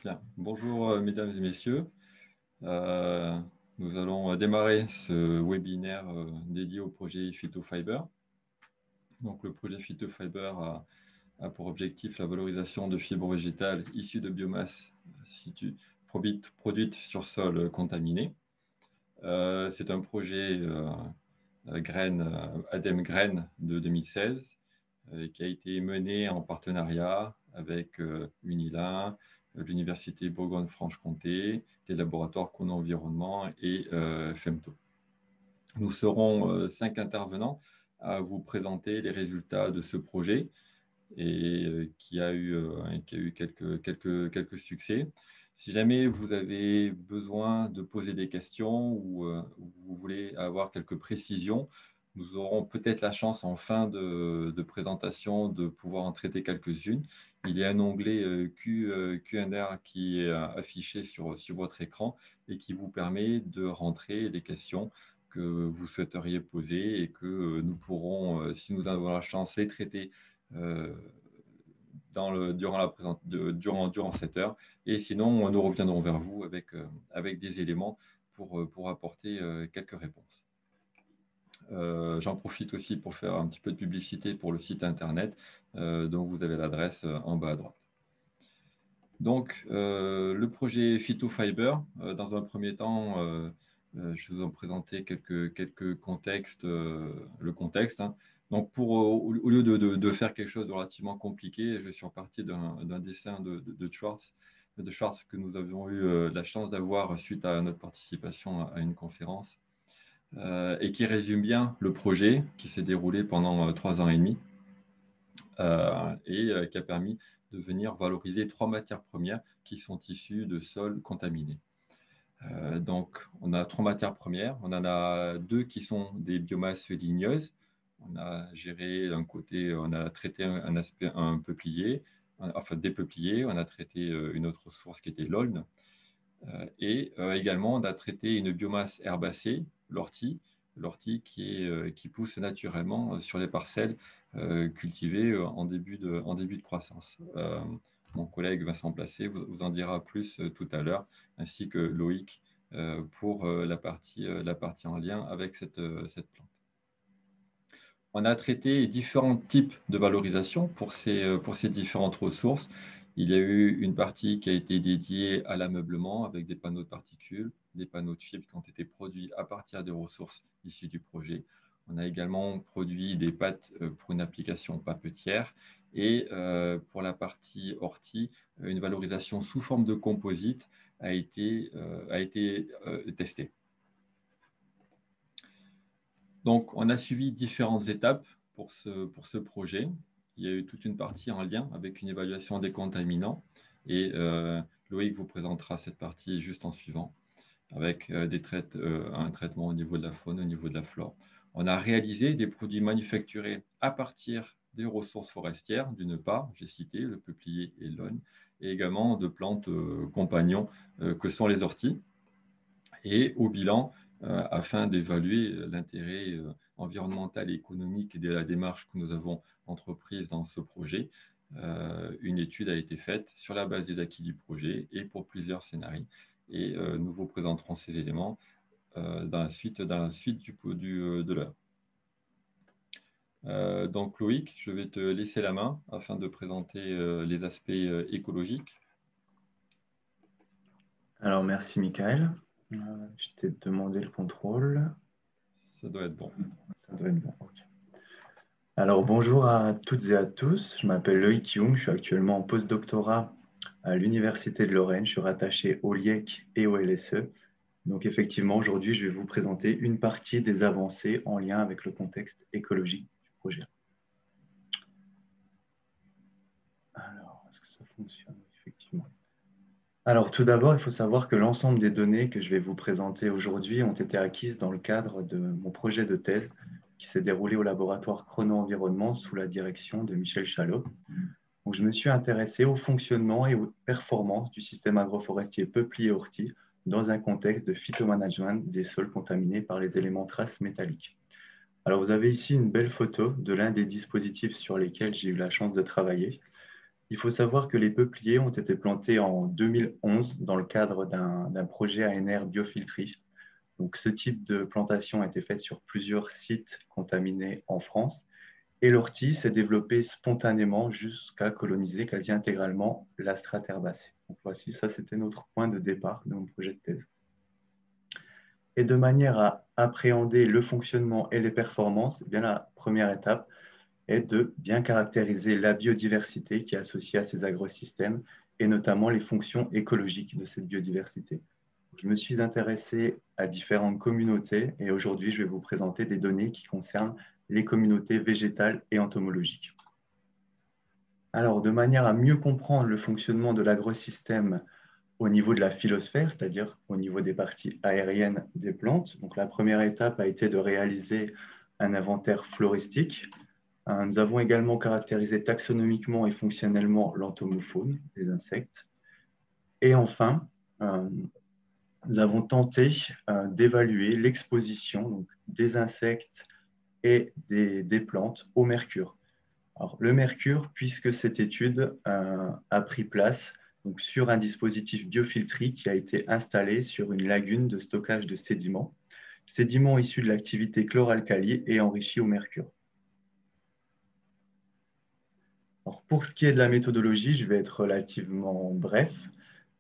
Bien. Bonjour, mesdames et messieurs. Euh, Nous allons démarrer ce webinaire dédié au projet Phytofiber. Donc, le projet Phytofiber a pour objectif la valorisation de fibres végétales issues de biomasse produite sur sol contaminé. C'est un projet ADEME Graines de 2016 qui a été mené en partenariat avec Unilin, l'Université Bourgogne-Franche-Comté, les laboratoires Conon Environnement et FEMTO. Nous serons 5 intervenants à vous présenter les résultats de ce projet et qui a eu quelques succès. Si jamais vous avez besoin de poser des questions ou vous voulez avoir quelques précisions, nous aurons peut-être la chance en fin de présentation de pouvoir en traiter quelques-unes. Il y a un onglet Q&A qui est affiché sur votre écran et qui vous permet de rentrer les questions que vous souhaiteriez poser et que nous pourrons, si nous avons la chance, les traiter durant cette heure. Et sinon, nous reviendrons vers vous avec des éléments pour apporter quelques réponses. J'en profite aussi pour faire un petit peu de publicité pour le site internet dont vous avez l'adresse en bas à droite. Donc, le projet Phytofiber, dans un premier temps, je vous en présentais quelques contextes, le contexte. Donc, au lieu de faire quelque chose de relativement compliqué, je suis reparti d'un dessin de Schwartz que nous avions eu la chance d'avoir suite à notre participation à une conférence et qui résume bien le projet qui s'est déroulé pendant 3 ans et demi et qui a permis de venir valoriser 3 matières premières qui sont issues de sols contaminés. Donc, on a 3 matières premières. On en a 2 qui sont des biomasses ligneuses. On a géré d'un côté, on a traité un peuplier, enfin des peupliers. On a traité une autre ressource qui était l'aulne. Et également, on a traité une biomasse herbacée, l'ortie qui pousse naturellement sur les parcelles cultivées en début de croissance. Mon collègue Vincent Placé vous en dira plus tout à l'heure, ainsi que Loïc pour la partie en lien avec cette plante. On a traité différents types de valorisation pour ces différentes ressources. Il y a eu une partie qui a été dédiée à l'ameublement avec des panneaux de particules, des panneaux de fibres qui ont été produits à partir des ressources issues du projet. On a également produit des pâtes pour une application papetière et pour la partie ortie, une valorisation sous forme de composite a été testée. Donc, on a suivi différentes étapes pour ce projet. Il y a eu toute une partie en lien avec une évaluation des contaminants et Loïc vous présentera cette partie juste en suivant avec un traitement au niveau de la faune, au niveau de la flore. On a réalisé des produits manufacturés à partir des ressources forestières, d'une part, j'ai cité le peuplier et l'aulne, et également de plantes compagnons que sont les orties. Et au bilan, afin d'évaluer l'intérêt environnemental et économique de la démarche que nous avons entreprise dans ce projet, une étude a été faite sur la base des acquis du projet et pour plusieurs scénarios. Et nous vous présenterons ces éléments dans la suite de l'heure. Donc Loïc, je vais te laisser la main afin de présenter les aspects écologiques. Alors merci Michael. Je t'ai demandé le contrôle. Ça doit être bon. Ça doit être bon. Okay. Alors bonjour à toutes et à tous. Je m'appelle Loïc Young. Je suis actuellement en post-doctorat à l'Université de Lorraine. Je suis rattaché au LIEC et au LSE. Donc effectivement, aujourd'hui, je vais vous présenter une partie des avancées en lien avec le contexte écologique du projet. Alors, est-ce que ça fonctionne? Effectivement. Alors, tout d'abord, il faut savoir que l'ensemble des données que je vais vous présenter aujourd'hui ont été acquises dans le cadre de mon projet de thèse qui s'est déroulé au laboratoire Chrono Environnement sous la direction de Michel Chalot. Donc, je me suis intéressé au fonctionnement et aux performances du système agroforestier peuplier-ortie dans un contexte de phytomanagement des sols contaminés par les éléments traces métalliques. Alors, vous avez ici une belle photo de l'un des dispositifs sur lesquels j'ai eu la chance de travailler. Il faut savoir que les peupliers ont été plantés en 2011 dans le cadre d'un projet ANR biofiltri. Donc, ce type de plantation a été fait sur plusieurs sites contaminés en France et l'ortie s'est développée spontanément jusqu'à coloniser quasi intégralement la strate herbacée. Donc, voici, ça c'était notre point de départ de mon projet de thèse. Et de manière à appréhender le fonctionnement et les performances, eh bien, la première étape est de bien caractériser la biodiversité qui est associée à ces agrosystèmes et notamment les fonctions écologiques de cette biodiversité. Je me suis intéressé à différentes communautés et aujourd'hui, je vais vous présenter des données qui concernent les communautés végétales et entomologiques. Alors, de manière à mieux comprendre le fonctionnement de l'agrosystème au niveau de la phylosphère, c'est-à-dire au niveau des parties aériennes des plantes, donc la première étape a été de réaliser un inventaire floristique. Nous avons également caractérisé taxonomiquement et fonctionnellement l'entomofaune, les insectes. Et enfin, nous avons tenté d'évaluer l'exposition des insectes et des plantes au mercure. Alors, le mercure, puisque cette étude a pris place donc, sur un dispositif biofiltri qui a été installé sur une lagune de stockage de sédiments issus de l'activité chloralcalie et enrichis au mercure. Alors, pour ce qui est de la méthodologie, je vais être relativement bref.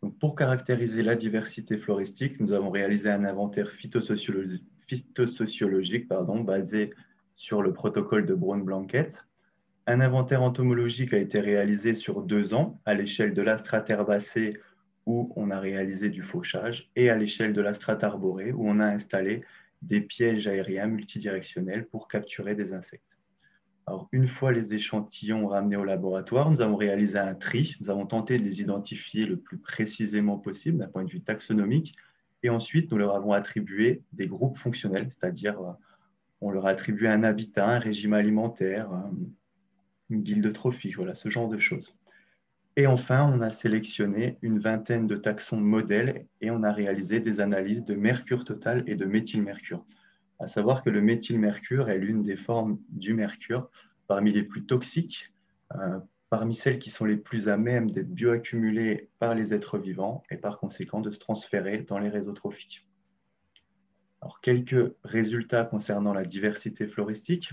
Donc, pour caractériser la diversité floristique, nous avons réalisé un inventaire phytosociologique basé sur le protocole de Braun-Blanquette. Un inventaire entomologique a été réalisé sur 2 ans à l'échelle de la strate herbacée où on a réalisé du fauchage et à l'échelle de la strate arborée où on a installé des pièges aériens multidirectionnels pour capturer des insectes. Alors, une fois les échantillons ramenés au laboratoire, nous avons réalisé un tri. Nous avons tenté de les identifier le plus précisément possible d'un point de vue taxonomique. Et ensuite, nous leur avons attribué des groupes fonctionnels, c'est-à-dire on leur a attribué un habitat, un régime alimentaire, une guilde trophique, voilà, ce genre de choses. Et enfin, on a sélectionné une vingtaine de taxons modèles et on a réalisé des analyses de mercure total et de méthylmercure. À savoir que le méthylmercure est l'une des formes du mercure parmi les plus toxiques, parmi celles qui sont les plus à même d'être bioaccumulées par les êtres vivants et par conséquent de se transférer dans les réseaux trophiques. Alors, quelques résultats concernant la diversité floristique.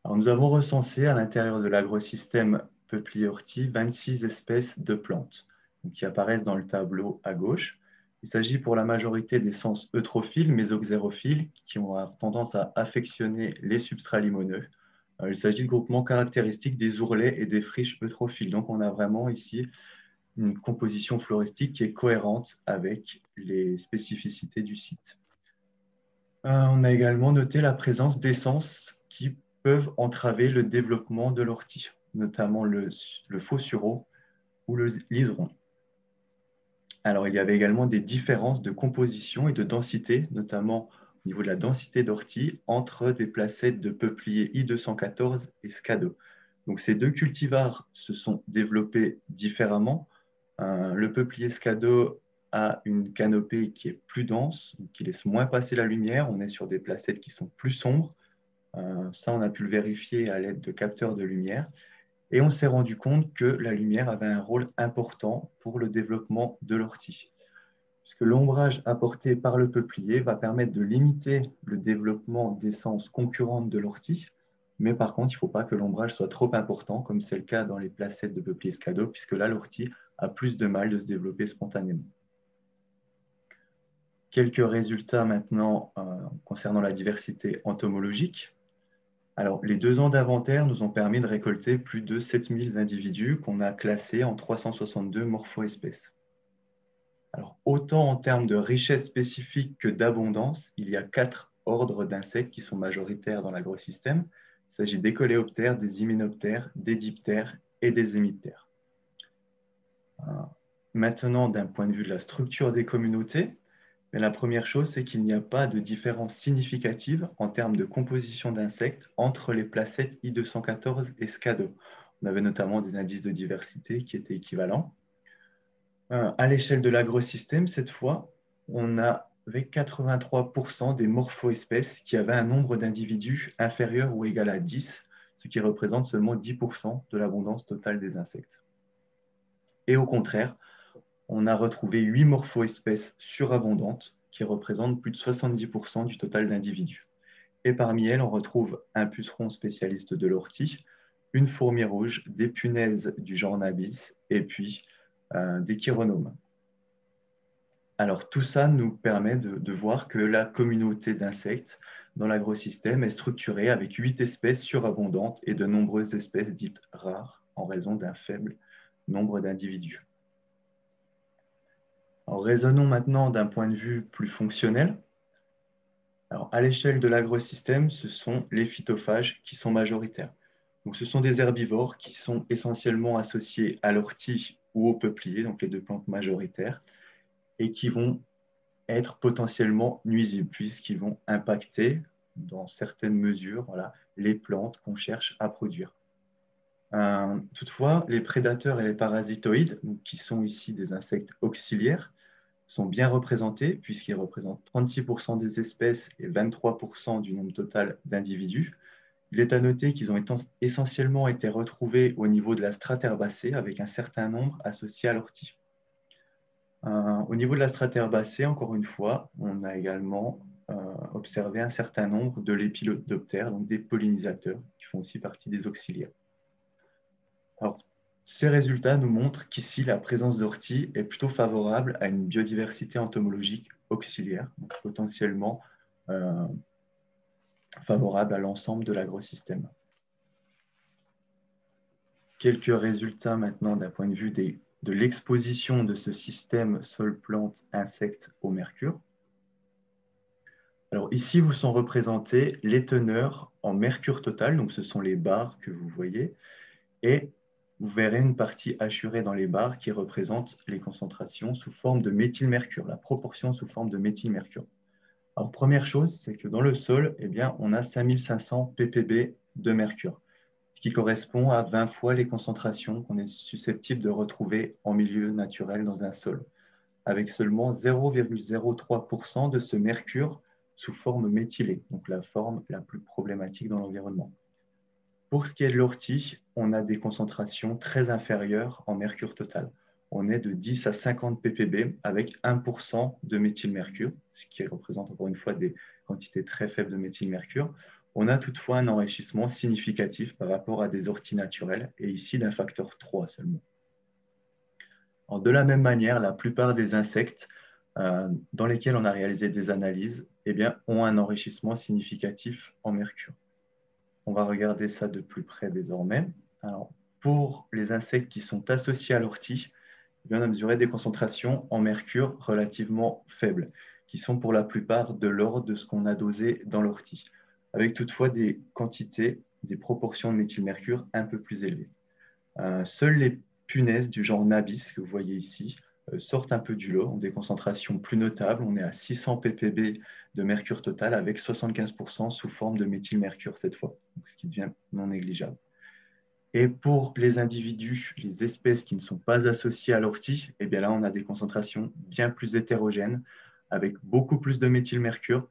Alors, nous avons recensé à l'intérieur de l'agrosystème peuplier-ortie 26 espèces de plantes qui apparaissent dans le tableau à gauche. Il s'agit pour la majorité des sens eutrophiles, mésoxérophiles, qui ont tendance à affectionner les substrats limoneux. Il s'agit de groupements caractéristiques des ourlets et des friches eutrophiles. Donc, on a vraiment ici une composition floristique qui est cohérente avec les spécificités du site. On a également noté la présence d'essences qui peuvent entraver le développement de l'ortie, notamment le faux sureau ou le liseron. Alors, il y avait également des différences de composition et de densité, notamment au niveau de la densité d'ortie, entre des placettes de peuplier I214 et Scado. Donc, ces deux cultivars se sont développés différemment. Le peuplier Scado a une canopée qui est plus dense, qui laisse moins passer la lumière. On est sur des placettes qui sont plus sombres. Ça, on a pu le vérifier à l'aide de capteurs de lumière. Et on s'est rendu compte que la lumière avait un rôle important pour le développement de l'ortie, puisque l'ombrage apporté par le peuplier va permettre de limiter le développement d'essences concurrentes de l'ortie, mais par contre, il ne faut pas que l'ombrage soit trop important, comme c'est le cas dans les placettes de peuplier Scado, puisque là, l'ortie a plus de mal de se développer spontanément. Quelques résultats maintenant concernant la diversité entomologique. Alors, les 2 ans d'inventaire nous ont permis de récolter plus de 7000 individus qu'on a classés en 362 morpho-espèces. Alors, autant en termes de richesse spécifique que d'abondance, il y a 4 ordres d'insectes qui sont majoritaires dans l'agrosystème. Il s'agit des coléoptères, des hyménoptères, des diptères et des hémiptères. Maintenant, d'un point de vue de la structure des communautés, mais la première chose, c'est qu'il n'y a pas de différence significative en termes de composition d'insectes entre les placettes I214 et Scado. On avait notamment des indices de diversité qui étaient équivalents. À l'échelle de l'agrosystème, cette fois, on avait 83% des morpho-espèces qui avaient un nombre d'individus inférieur ou égal à 10, ce qui représente seulement 10% de l'abondance totale des insectes. Et au contraire, on a retrouvé 8 morpho-espèces surabondantes qui représentent plus de 70% du total d'individus. Et parmi elles, on retrouve un puceron spécialiste de l'ortie, une fourmi rouge, des punaises du genre Nabis et puis des chironomes. Alors tout ça nous permet de voir que la communauté d'insectes dans l'agrosystème est structurée avec 8 espèces surabondantes et de nombreuses espèces dites rares en raison d'un faible nombre d'individus. Raisonnons maintenant d'un point de vue plus fonctionnel. Alors, à l'échelle de l'agrosystème, ce sont les phytophages qui sont majoritaires. Donc, ce sont des herbivores qui sont essentiellement associés à l'ortie ou au peuplier, donc les deux plantes majoritaires, et qui vont être potentiellement nuisibles puisqu'ils vont impacter, dans certaines mesures, les plantes qu'on cherche à produire. Toutefois, les prédateurs et les parasitoïdes, qui sont ici des insectes auxiliaires, sont bien représentés puisqu'ils représentent 36% des espèces et 23% du nombre total d'individus. Il est à noter qu'ils ont essentiellement été retrouvés au niveau de la strate herbacée avec un certain nombre associés à l'ortie. Au niveau de la strate herbacée, encore une fois, on a également observé un certain nombre de lépidoptères, donc des pollinisateurs, qui font aussi partie des auxiliaires. Alors, ces résultats nous montrent qu'ici, la présence d'ortie est plutôt favorable à une biodiversité entomologique auxiliaire, donc potentiellement favorable à l'ensemble de l'agrosystème. Quelques résultats maintenant d'un point de vue de l'exposition de ce système sol-plante-insectes au mercure. Alors ici, vous sont représentés les teneurs en mercure total, donc ce sont les barres que vous voyez, et vous verrez une partie hachurée dans les barres qui représente les concentrations sous forme de méthylmercure, la proportion sous forme de méthylmercure. Alors, première chose, c'est que dans le sol, on a 5500 ppb de mercure, ce qui correspond à 20 fois les concentrations qu'on est susceptible de retrouver en milieu naturel dans un sol, avec seulement 0,03% de ce mercure sous forme méthylée, donc la forme la plus problématique dans l'environnement. Pour ce qui est de l'ortie, on a des concentrations très inférieures en mercure total. On est de 10 à 50 ppb avec 1% de méthylmercure, ce qui représente encore une fois des quantités très faibles de méthylmercure. On a toutefois un enrichissement significatif par rapport à des orties naturelles, et ici d'un facteur 3 seulement. Alors, de la même manière, la plupart des insectes dans lesquels on a réalisé des analyses ont un enrichissement significatif en mercure. On va regarder ça de plus près désormais. Alors, pour les insectes qui sont associés à l'ortie, on a mesuré des concentrations en mercure relativement faibles, qui sont pour la plupart de l'ordre de ce qu'on a dosé dans l'ortie, avec toutefois des quantités, des proportions de méthylmercure un peu plus élevées. Seules les punaises du genre Nabis, que vous voyez ici, sortent un peu du lot, ont des concentrations plus notables. On est à 600 ppb de mercure total avec 75% sous forme de méthylmercure cette fois, ce qui devient non négligeable. Et pour les individus, les espèces qui ne sont pas associées à l'ortie, là, on a des concentrations bien plus hétérogènes avec beaucoup plus de méthylmercure.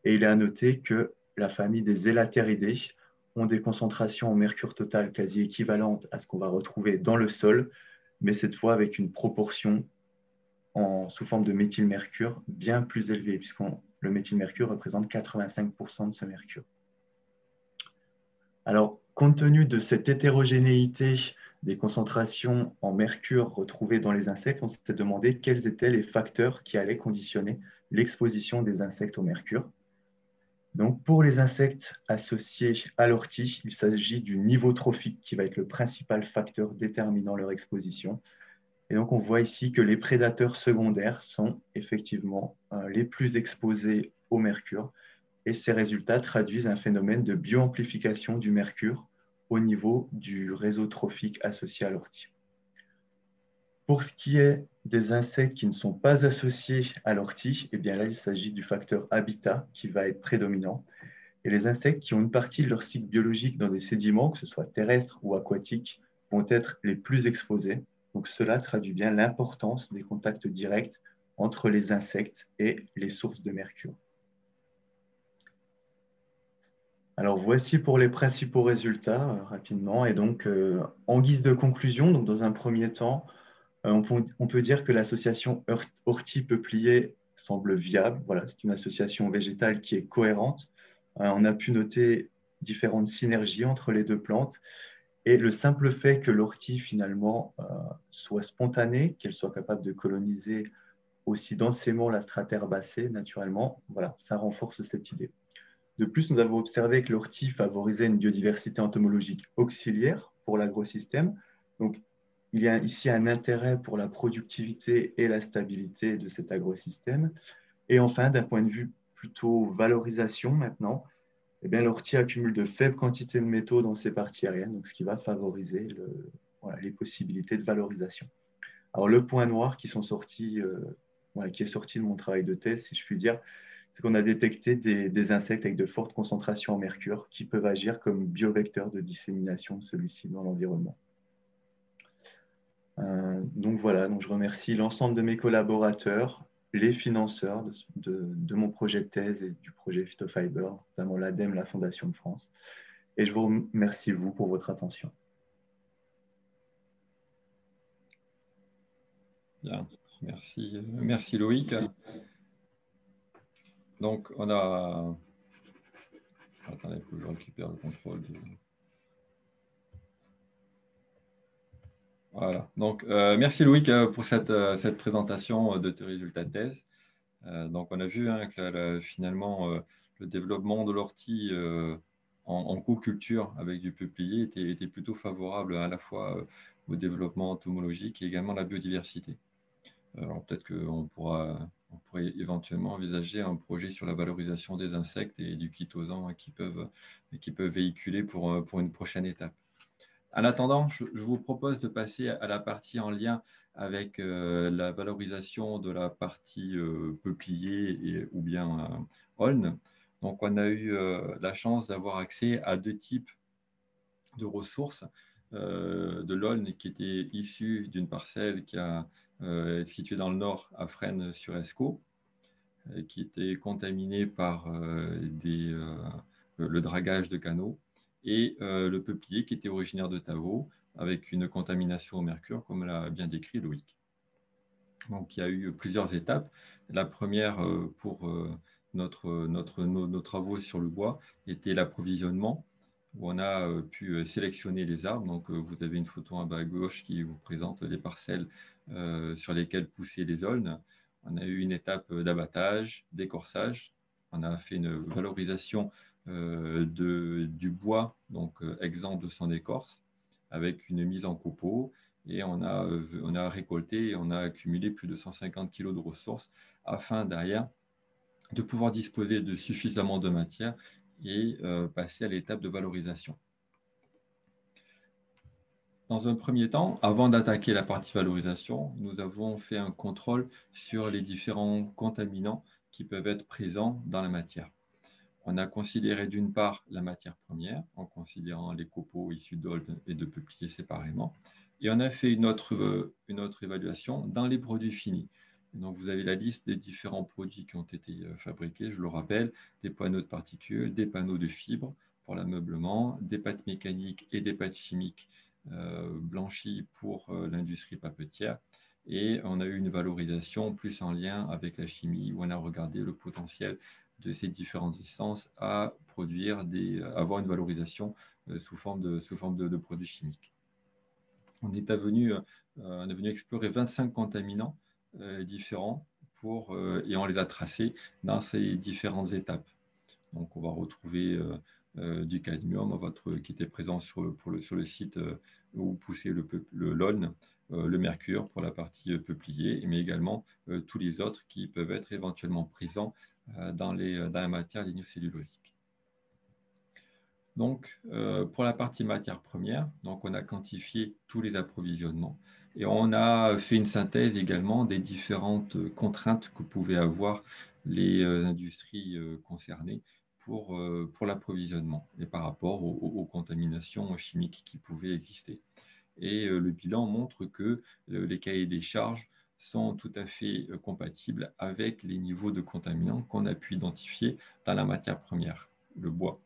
Et il est à noter que la famille des Elateridae ont des concentrations en mercure total quasi équivalentes à ce qu'on va retrouver dans le sol, mais cette fois avec une proportion sous forme de méthylmercure bien plus élevée, puisque le méthylmercure représente 85% de ce mercure. Alors, compte tenu de cette hétérogénéité des concentrations en mercure retrouvées dans les insectes, on s'était demandé quels étaient les facteurs qui allaient conditionner l'exposition des insectes au mercure. Donc, pour les insectes associés à l'ortie, il s'agit du niveau trophique qui va être le principal facteur déterminant leur exposition. Et donc, on voit ici que les prédateurs secondaires sont effectivement les plus exposés au mercure. Et ces résultats traduisent un phénomène de bioamplification du mercure au niveau du réseau trophique associé à l'ortie. Pour ce qui est des insectes qui ne sont pas associés à l'ortie, là, il s'agit du facteur habitat qui va être prédominant. Et les insectes qui ont une partie de leur cycle biologique dans des sédiments, que ce soit terrestres ou aquatiques, vont être les plus exposés. Donc cela traduit bien l'importance des contacts directs entre les insectes et les sources de mercure. Alors, voici pour les principaux résultats rapidement. Et donc, en guise de conclusion, donc dans un premier temps, on peut dire que l'association ortie-peuplier semble viable. Voilà, c'est une association végétale qui est cohérente. On a pu noter différentes synergies entre les deux plantes. Et le simple fait que l'ortie, finalement, soit spontanée, qu'elle soit capable de coloniser aussi densément la strate herbacée, naturellement, voilà, ça renforce cette idée. De plus, nous avons observé que l'ortie favorisait une biodiversité entomologique auxiliaire pour l'agrosystème. Donc, il y a ici un intérêt pour la productivité et la stabilité de cet agrosystème. Et enfin, d'un point de vue plutôt valorisation maintenant, eh bien, l'ortie accumule de faibles quantités de métaux dans ses parties aériennes, donc ce qui va favoriser voilà, les possibilités de valorisation. Alors, le point noir voilà, qui est sorti de mon travail de thèse, si je puis dire, c'est qu'on a détecté des insectes avec de fortes concentrations en mercure qui peuvent agir comme biovecteurs de dissémination de celui-ci dans l'environnement. Donc voilà, donc je remercie l'ensemble de mes collaborateurs, les financeurs de mon projet de thèse et du projet Phytofiber, notamment l'ADEME, la Fondation de France. Et je vous remercie, vous, pour votre attention. Bien, merci Loïc. Donc, on a... Attendez, il faut que je récupère le contrôle. Voilà. Donc, merci Loïc pour cette présentation de tes résultats de thèse. Donc, on a vu que finalement, le développement de l'ortie en co-culture avec du peuplier était plutôt favorable à la fois au développement entomologique et également à la biodiversité. Alors, peut-être qu'on pourrait éventuellement envisager un projet sur la valorisation des insectes et du chitosan qui peuvent véhiculer pour une prochaine étape. En attendant, je vous propose de passer à la partie en lien avec la valorisation de la partie peuplier ou bien aulne. Donc, on a eu la chance d'avoir accès à deux types de ressources de l'aulne qui étaient issues d'une parcelle qui est située dans le nord à Fresnes-sur-Escaut, qui était contaminée par le dragage de canaux, et le peuplier qui était originaire de Tavaux, avec une contamination au mercure, comme l'a bien décrit Loïc. Donc, il y a eu plusieurs étapes. La première, pour nos travaux sur le bois, était l'approvisionnement, où on a pu sélectionner les arbres. Donc, vous avez une photo en bas à gauche qui vous présente les parcelles sur lesquelles poussaient les aulnes. On a eu une étape d'abattage, d'écorçage. On a fait une valorisation du bois, donc exempt de son écorce, avec une mise en copeaux. Et on a récolté et on a accumulé plus de 150 kg de ressources afin derrière de pouvoir disposer de suffisamment de matière et passer à l'étape de valorisation. Dans un premier temps, avant d'attaquer la partie valorisation, nous avons fait un contrôle sur les différents contaminants qui peuvent être présents dans la matière. On a considéré d'une part la matière première, en considérant les copeaux issus d'aulne et de peupliers séparément, et on a fait une autre évaluation dans les produits finis. Donc, vous avez la liste des différents produits qui ont été fabriqués, je le rappelle, des panneaux de particules, des panneaux de fibres pour l'ameublement, des pâtes mécaniques et des pâtes chimiques blanchies pour l'industrie papetière. Et on a eu une valorisation plus en lien avec la chimie, où on a regardé le potentiel de ces différentes essences à avoir une valorisation sous forme de produits chimiques. On est venu explorer 25 contaminants différents et on les a tracés dans ces différentes étapes. Donc, on va retrouver du cadmium qui était présent sur le site où poussait l'aulne, le mercure pour la partie peuplier, mais également tous les autres qui peuvent être éventuellement présents dans la matière lignocellulosique. Donc, pour la partie matière première, donc on a quantifié tous les approvisionnements et on a fait une synthèse également des différentes contraintes que pouvaient avoir les industries concernées pour l'approvisionnement et par rapport aux contaminations chimiques qui pouvaient exister. Et le bilan montre que les cahiers des charges sont tout à fait compatibles avec les niveaux de contaminants qu'on a pu identifier dans la matière première, le bois.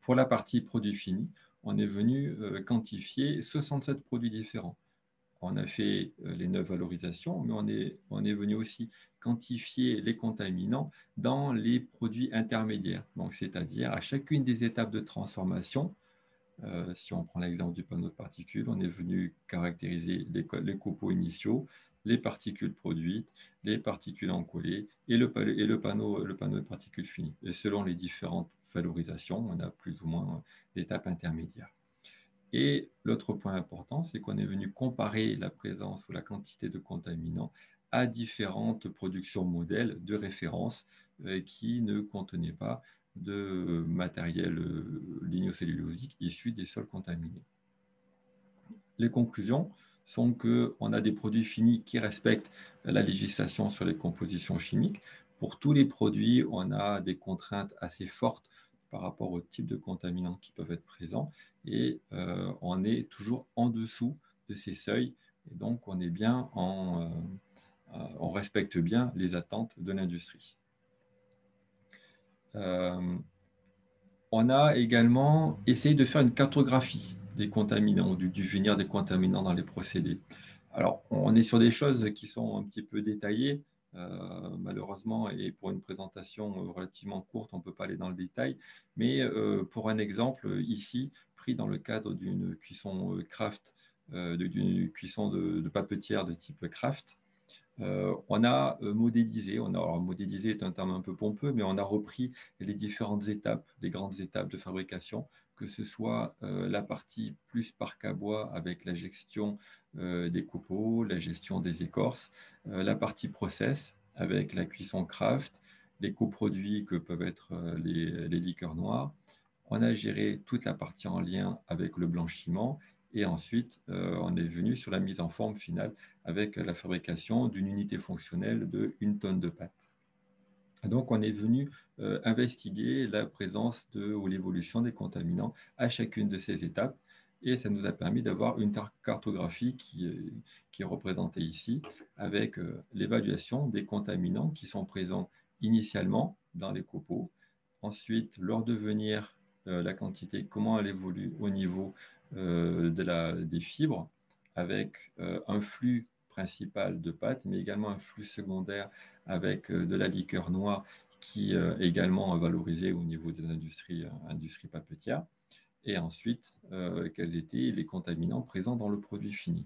Pour la partie produits finis, on est venu quantifier 67 produits différents. On a fait les 9 valorisations, mais on est venu aussi quantifier les contaminants dans les produits intermédiaires. Donc, c'est-à-dire à chacune des étapes de transformation, si on prend l'exemple du panneau de particules, on est venu caractériser les copeaux initiaux, les particules produites, les particules encollées et le panneau de particules finies. Et selon les différentes valorisations, on a plus ou moins d'étapes intermédiaires. Et l'autre point important, c'est qu'on est venu comparer la présence ou la quantité de contaminants à différentes productions modèles de référence qui ne contenaient pas de matériel lignocellulosique issu des sols contaminés. Les conclusions sont qu'on a des produits finis qui respectent la législation sur les compositions chimiques. Pour tous les produits, on a des contraintes assez fortes par rapport au type de contaminants qui peuvent être présents et on est toujours en dessous de ces seuils et donc on est bien on respecte bien les attentes de l'industrie. On a également essayé de faire une cartographie des contaminants, du venir des contaminants dans les procédés. Alors, on est sur des choses qui sont un petit peu détaillées, malheureusement, et pour une présentation relativement courte, on ne peut pas aller dans le détail, mais pour un exemple, ici, pris dans le cadre d'une cuisson craft, d'une cuisson de papetière de type craft, on a modélisé, alors modélisé est un terme un peu pompeux, mais on a repris les différentes étapes, les grandes étapes de fabrication, que ce soit la partie plus parc à bois avec la gestion des copeaux, la gestion des écorces, la partie process avec la cuisson craft, les coproduits que peuvent être les liqueurs noires. On a géré toute la partie en lien avec le blanchiment et ensuite on est venu sur la mise en forme finale avec la fabrication d'une unité fonctionnelle de 1 tonne de pâte. Donc, on est venu investiguer la présence ou l'évolution des contaminants à chacune de ces étapes et ça nous a permis d'avoir une cartographie qui est représentée ici avec l'évaluation des contaminants qui sont présents initialement dans les copeaux, ensuite leur devenir, la quantité, comment elle évolue au niveau des fibres avec un flux principal de pâte, mais également un flux secondaire avec de la liqueur noire qui également est valorisée au niveau des industries papetières. Et ensuite, quels étaient les contaminants présents dans le produit fini.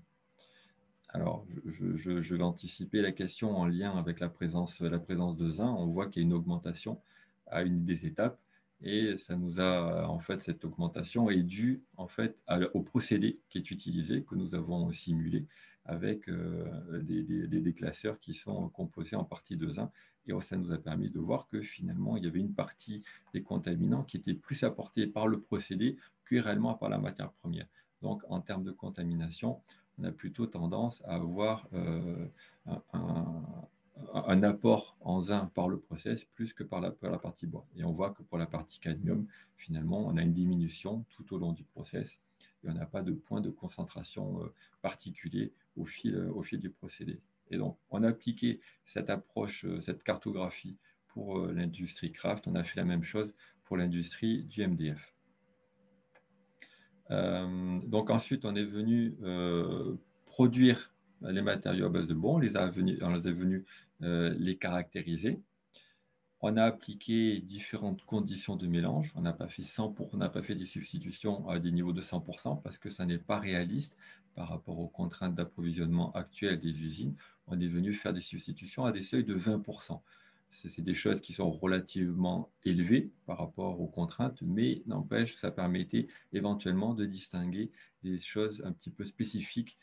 Alors, je vais anticiper la question en lien avec la présence de zinc. On voit qu'il y a une augmentation à une des étapes et ça nous a, en fait, cette augmentation est due en fait au procédé qui est utilisé, que nous avons simulé avec des classeurs qui sont composés en partie de zinc. Et ça nous a permis de voir que finalement, il y avait une partie des contaminants qui était plus apportée par le procédé que réellement par la matière première. Donc, en termes de contamination, on a plutôt tendance à avoir un apport en zinc par le process plus que par la partie bois. Et on voit que pour la partie cadmium, finalement, on a une diminution tout au long du process et on n'a pas de point de concentration particulier au fil du procédé. Et donc, on a appliqué cette approche, cette cartographie pour l'industrie craft. On a fait la même chose pour l'industrie du MDF. Donc ensuite, on est venu produire les matériaux à base de bois, on les a venus les caractériser. On a appliqué différentes conditions de mélange. On n'a pas fait des substitutions à des niveaux de 100% parce que ça n'est pas réaliste par rapport aux contraintes d'approvisionnement actuelles des usines. On est venu faire des substitutions à des seuils de 20%. C'est des choses qui sont relativement élevées par rapport aux contraintes, mais n'empêche, ça permettait éventuellement de distinguer des choses un petit peu spécifiques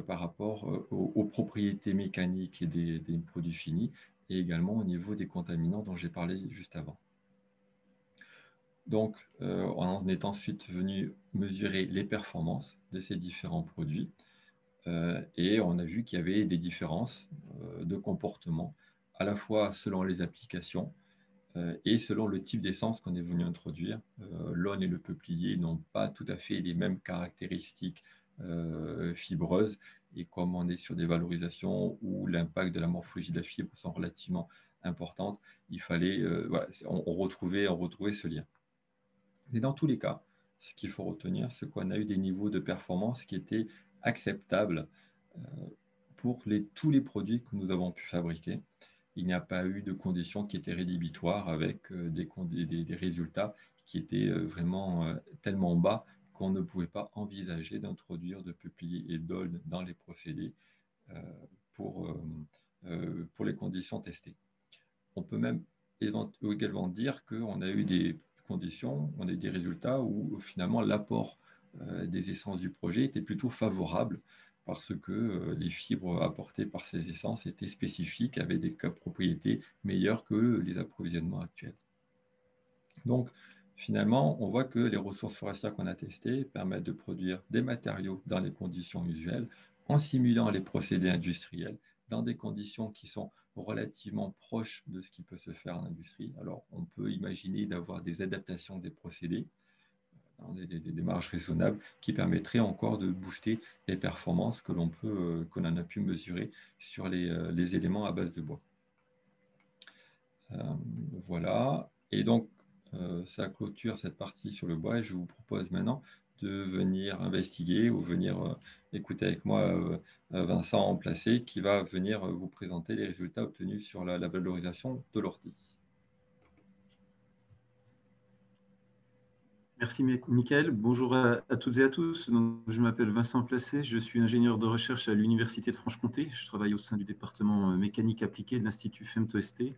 par rapport aux propriétés mécaniques des produits finis et également au niveau des contaminants dont j'ai parlé juste avant. Donc, on est ensuite venu mesurer les performances de ces différents produits et on a vu qu'il y avait des différences de comportement à la fois selon les applications et selon le type d'essence qu'on est venu introduire. L'aune et le peuplier n'ont pas tout à fait les mêmes caractéristiques fibreuses et comme on est sur des valorisations où l'impact de la morphologie de la fibre sont relativement importantes, il fallait, voilà, on retrouvait ce lien. Et dans tous les cas, ce qu'il faut retenir, c'est qu'on a eu des niveaux de performance qui étaient acceptables euh, pour tous les produits que nous avons pu fabriquer. Il n'y a pas eu de conditions qui étaient rédhibitoires avec des résultats qui étaient vraiment tellement bas qu'on ne pouvait pas envisager d'introduire de peuplier et d'olde dans les procédés euh, pour, pour les conditions testées. On peut même également dire qu'on a eu des conditions, on a eu des résultats où finalement l'apport des essences du projet était plutôt favorable parce que les fibres apportées par ces essences étaient spécifiques, avaient des propriétés meilleures que les approvisionnements actuels. Donc, finalement, on voit que les ressources forestières qu'on a testées permettent de produire des matériaux dans les conditions usuelles, en simulant les procédés industriels, dans des conditions qui sont relativement proches de ce qui peut se faire en industrie. Alors, on peut imaginer d'avoir des adaptations des procédés, des marges raisonnables, qui permettraient encore de booster les performances que l'on a pu mesurer sur les éléments à base de bois. Voilà. Et donc, ça clôture cette partie sur le bois. Et je vous propose maintenant de venir investiguer ou venir écouter avec moi Vincent Placé qui va venir vous présenter les résultats obtenus sur la valorisation de l'ortie. Merci Mickaël. Bonjour à toutes et à tous. Donc, je m'appelle Vincent Placé, je suis ingénieur de recherche à l'Université de Franche-Comté. Je travaille au sein du département mécanique appliquée de l'Institut FEMTO-ST.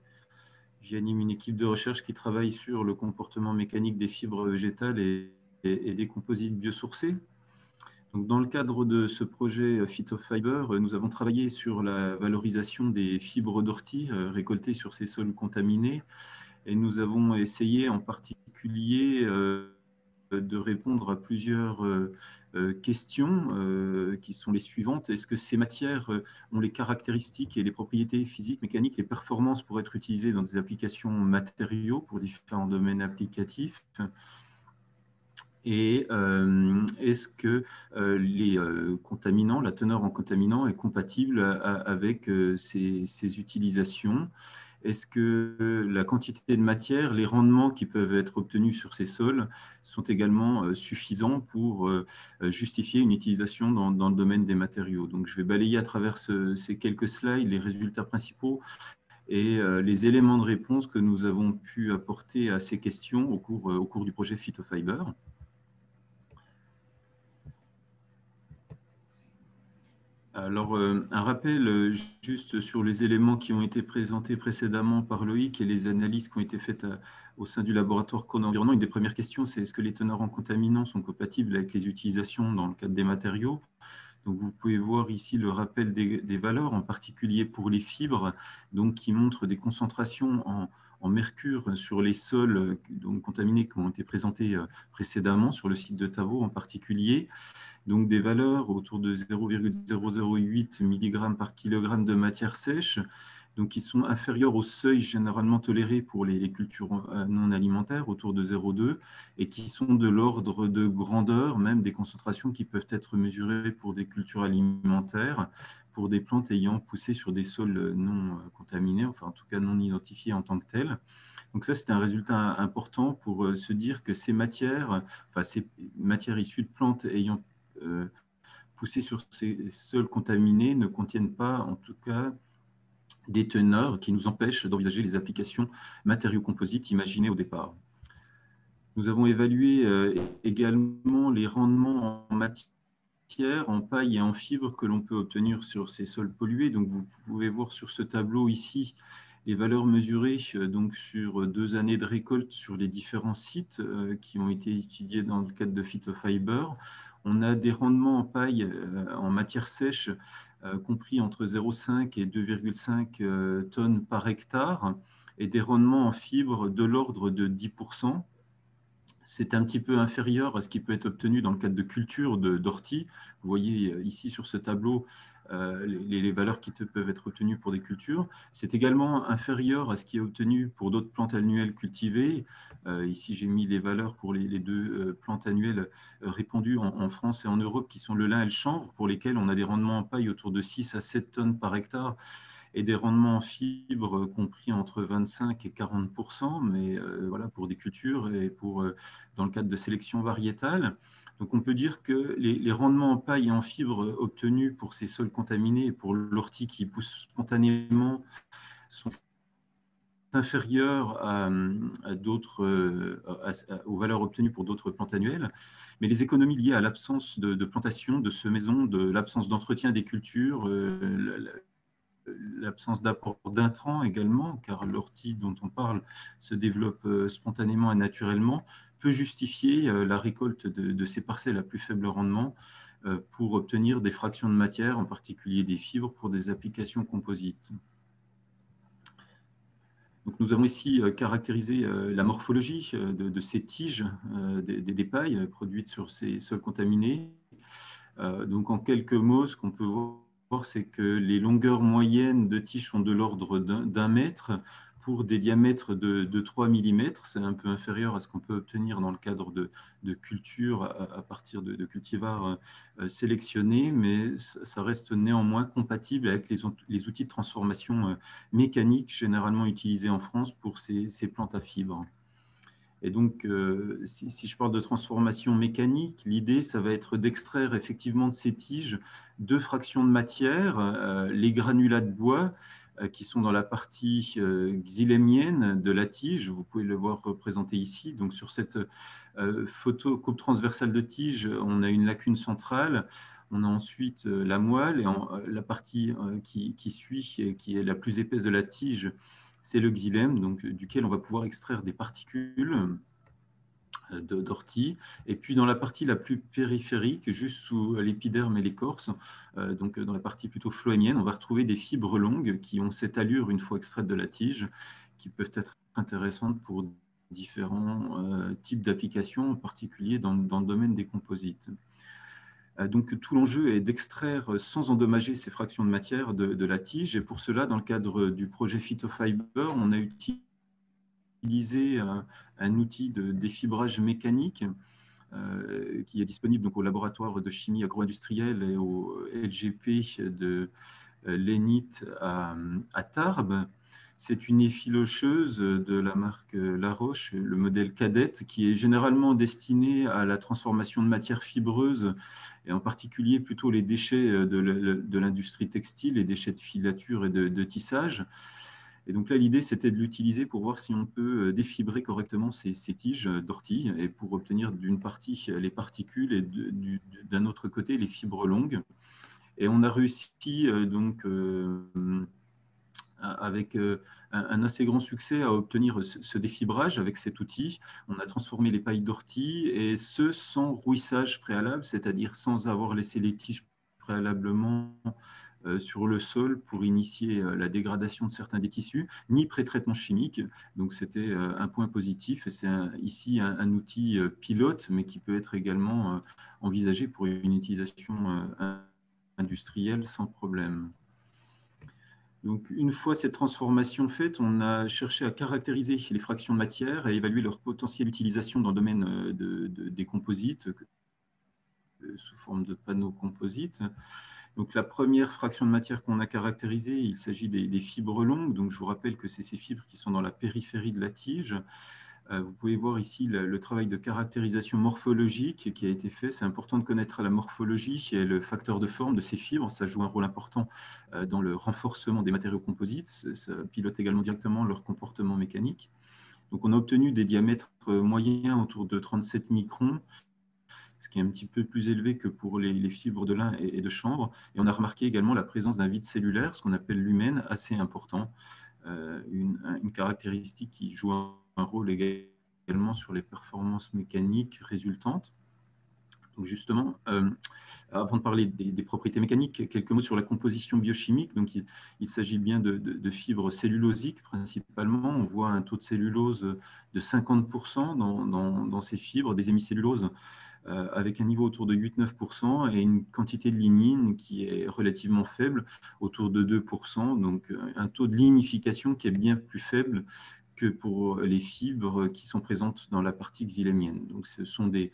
J'anime une équipe de recherche qui travaille sur le comportement mécanique des fibres végétales et des composites biosourcés. Donc, dans le cadre de ce projet Phytofiber, nous avons travaillé sur la valorisation des fibres d'ortie récoltées sur ces sols contaminés et nous avons essayé en particulier de répondre à plusieurs questions qui sont les suivantes. Est-ce que ces matières ont les caractéristiques et les propriétés physiques, mécaniques, les performances pour être utilisées dans des applications matériaux pour différents domaines applicatifs? Et est-ce que les contaminants, la teneur en contaminants est compatible avec ces utilisations? Est-ce que la quantité de matière, les rendements qui peuvent être obtenus sur ces sols sont également suffisants pour justifier une utilisation dans le domaine des matériaux? Donc, je vais balayer à travers ces quelques slides les résultats principaux et les éléments de réponse que nous avons pu apporter à ces questions au cours du projet Phytofiber. Alors, un rappel juste sur les éléments qui ont été présentés précédemment par Loïc et les analyses qui ont été faites au sein du laboratoire Chrono Environnement. Une des premières questions, c'est est-ce que les teneurs en contaminants sont compatibles avec les utilisations dans le cadre des matériaux? Donc, vous pouvez voir ici le rappel des valeurs, en particulier pour les fibres, donc, qui montrent des concentrations en mercure sur les sols donc, contaminés qui ont été présentés précédemment sur le site de Tavaux en particulier. Donc des valeurs autour de 0,008 mg par kg de matière sèche, donc qui sont inférieures au seuil généralement toléré pour les cultures non alimentaires, autour de 0,2, et qui sont de l'ordre de grandeur, même des concentrations qui peuvent être mesurées pour des cultures alimentaires, pour des plantes ayant poussé sur des sols non contaminés, enfin en tout cas non identifiés en tant que tels. Donc ça, c'est un résultat important pour se dire que ces matières issues de plantes ayant poussées sur ces sols contaminés ne contiennent pas, en tout cas, des teneurs qui nous empêchent d'envisager les applications matériaux composites imaginées au départ. Nous avons évalué également les rendements en matière, en paille et en fibre que l'on peut obtenir sur ces sols pollués. Donc, vous pouvez voir sur ce tableau ici les valeurs mesurées donc, sur 2 années de récolte sur les différents sites qui ont été étudiés dans le cadre de Phytofiber. On a des rendements en paille en matière sèche compris entre 0,5 et 2,5 tonnes par hectare et des rendements en fibre de l'ordre de 10%. C'est un petit peu inférieur à ce qui peut être obtenu dans le cadre de culture d'ortie. Vous voyez ici sur ce tableau les valeurs qui peuvent être obtenues pour des cultures. C'est également inférieur à ce qui est obtenu pour d'autres plantes annuelles cultivées. Ici, j'ai mis les valeurs pour les deux plantes annuelles répandues en France et en Europe, qui sont le lin et le chanvre, pour lesquels on a des rendements en paille autour de 6 à 7 tonnes par hectare et des rendements en fibres compris entre 25 et 40%, mais voilà, pour des cultures et dans le cadre de sélection variétale. Donc on peut dire que les rendements en paille et en fibres obtenus pour ces sols contaminés et pour l'ortie qui pousse spontanément sont inférieurs aux valeurs obtenues pour d'autres plantes annuelles, mais les économies liées à l'absence de plantation, de semaison, de l'absence d'entretien des cultures, l'absence d'apport d'intrants également, car l'ortie dont on parle se développe spontanément et naturellement, peut justifier la récolte de ces parcelles à plus faible rendement pour obtenir des fractions de matière, en particulier des fibres, pour des applications composites. Donc, nous avons ici caractérisé la morphologie de ces tiges des pailles produites sur ces sols contaminés. Donc, en quelques mots, ce qu'on peut voir, c'est que les longueurs moyennes de tiges sont de l'ordre d'1 mètre pour des diamètres de 3 mm. C'est un peu inférieur à ce qu'on peut obtenir dans le cadre de cultures à partir de cultivars sélectionnés, mais ça reste néanmoins compatible avec les outils de transformation mécanique généralement utilisés en France pour ces plantes à fibres. Et donc, si je parle de transformation mécanique, l'idée, ça va être d'extraire effectivement de ces tiges 2 fractions de matière, les granulats de bois, qui sont dans la partie xylémienne de la tige. Vous pouvez le voir représenté ici. Donc, sur cette photo coupe transversale de tige, on a une lacune centrale. On a ensuite la moelle et la partie qui suit, qui est la plus épaisse de la tige, c'est le xylème, donc, duquel on va pouvoir extraire des particules d'ortie. Et puis dans la partie la plus périphérique, juste sous l'épiderme et l'écorce, donc dans la partie plutôt phloémienne, on va retrouver des fibres longues qui ont cette allure une fois extraites de la tige, qui peuvent être intéressantes pour différents types d'applications, en particulier dans le domaine des composites. Donc, tout l'enjeu est d'extraire sans endommager ces fractions de matière de la tige. Et pour cela, dans le cadre du projet Phytofiber, on a utilisé un outil de défibrage mécanique qui est disponible donc, au laboratoire de chimie agro-industrielle et au LGP de l'ENIT à Tarbes. C'est une effilocheuse de la marque Laroche, le modèle Cadette, qui est généralement destinée à la transformation de matières fibreuses, et en particulier plutôt les déchets de l'industrie textile, les déchets de filature et de tissage. Et donc là, l'idée, c'était de l'utiliser pour voir si on peut défibrer correctement ces tiges d'ortie et pour obtenir d'une partie les particules et d'un autre côté les fibres longues. Et on a réussi donc avec un assez grand succès à obtenir ce défibrage avec cet outil. On a transformé les pailles d'ortie et ce sans rouissage préalable, c'est-à-dire sans avoir laissé les tiges préalablement sur le sol pour initier la dégradation de certains des tissus, ni pré-traitement chimique. Donc c'était un point positif et c'est ici un outil pilote, mais qui peut être également envisagé pour une utilisation industrielle sans problème. Donc, une fois cette transformation faite, on a cherché à caractériser les fractions de matière et évaluer leur potentielle utilisation dans le domaine des composites sous forme de panneaux composites. Donc, la première fraction de matière qu'on a caractérisée, il s'agit des fibres longues. Donc, je vous rappelle que c'est ces fibres qui sont dans la périphérie de la tige. Vous pouvez voir ici le travail de caractérisation morphologique qui a été fait. C'est important de connaître la morphologie et le facteur de forme de ces fibres. Ça joue un rôle important dans le renforcement des matériaux composites. Ça pilote également directement leur comportement mécanique. Donc, on a obtenu des diamètres moyens autour de 37 microns, ce qui est un petit peu plus élevé que pour les fibres de lin et de chanvre. Et on a remarqué également la présence d'un vide cellulaire, ce qu'on appelle lumen, assez important, une caractéristique qui joue un rôle également sur les performances mécaniques résultantes. Donc justement, avant de parler des propriétés mécaniques, quelques mots sur la composition biochimique. Donc il s'agit bien de fibres cellulosiques principalement. On voit un taux de cellulose de 50% dans ces fibres, des hémicelluloses avec un niveau autour de 8-9% et une quantité de lignine qui est relativement faible, autour de 2%. Donc, un taux de lignification qui est bien plus faible que pour les fibres qui sont présentes dans la partie xylémienne. Donc, ce sont des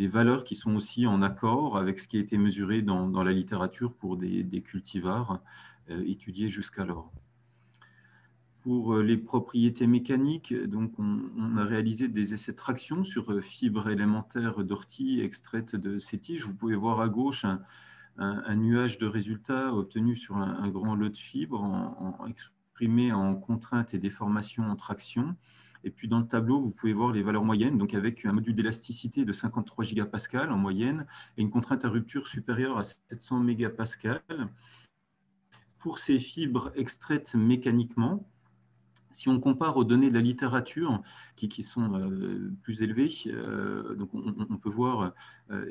valeurs qui sont aussi en accord avec ce qui a été mesuré dans la littérature pour des cultivars étudiés jusqu'alors. Pour les propriétés mécaniques, donc on a réalisé des essais de traction sur fibres élémentaires d'ortie extraites de ces tiges. Vous pouvez voir à gauche un nuage de résultats obtenus sur un grand lot de fibres exprimés en contrainte et déformation en traction. Et puis dans le tableau, vous pouvez voir les valeurs moyennes, donc avec un module d'élasticité de 53 gigapascales en moyenne et une contrainte à rupture supérieure à 700 mégapascales. Pour ces fibres extraites mécaniquement, si on compare aux données de la littérature qui sont plus élevées, donc on peut voir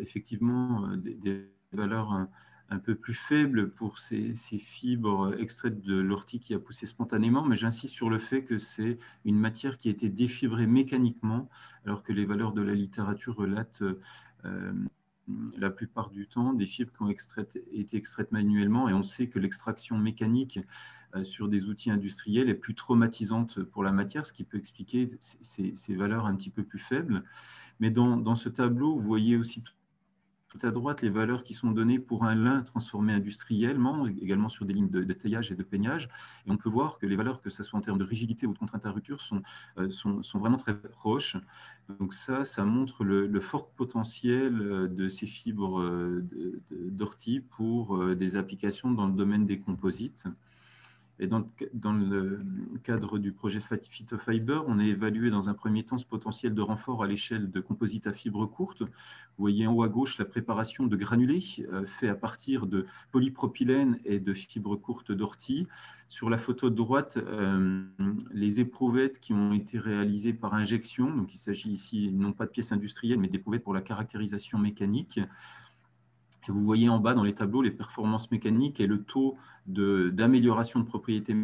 effectivement des valeurs un peu plus faibles pour ces fibres extraites de l'ortie qui a poussé spontanément, mais j'insiste sur le fait que c'est une matière qui a été défibrée mécaniquement, alors que les valeurs de la littérature relatent la plupart du temps des fibres qui ont été extraites manuellement, et on sait que l'extraction mécanique sur des outils industriels est plus traumatisante pour la matière, ce qui peut expliquer ces valeurs un petit peu plus faibles. Mais dans ce tableau, vous voyez aussi tout à droite les valeurs qui sont données pour un lin transformé industriellement, également sur des lignes de taillage et de peignage. Et on peut voir que les valeurs, que ce soit en termes de rigidité ou de contrainte à rupture, sont vraiment très proches. Donc ça montre le fort potentiel de ces fibres d'ortie pour des applications dans le domaine des composites. Et dans le cadre du projet Phytofiber, on a évalué dans un premier temps ce potentiel de renfort à l'échelle de composites à fibres courtes. Vous voyez en haut à gauche la préparation de granulés fait à partir de polypropylène et de fibres courtes d'ortie. Sur la photo de droite, les éprouvettes qui ont été réalisées par injection. Donc il s'agit ici non pas de pièces industrielles, mais d'éprouvettes pour la caractérisation mécanique. Et vous voyez en bas dans les tableaux les performances mécaniques et le taux d'amélioration de propriétés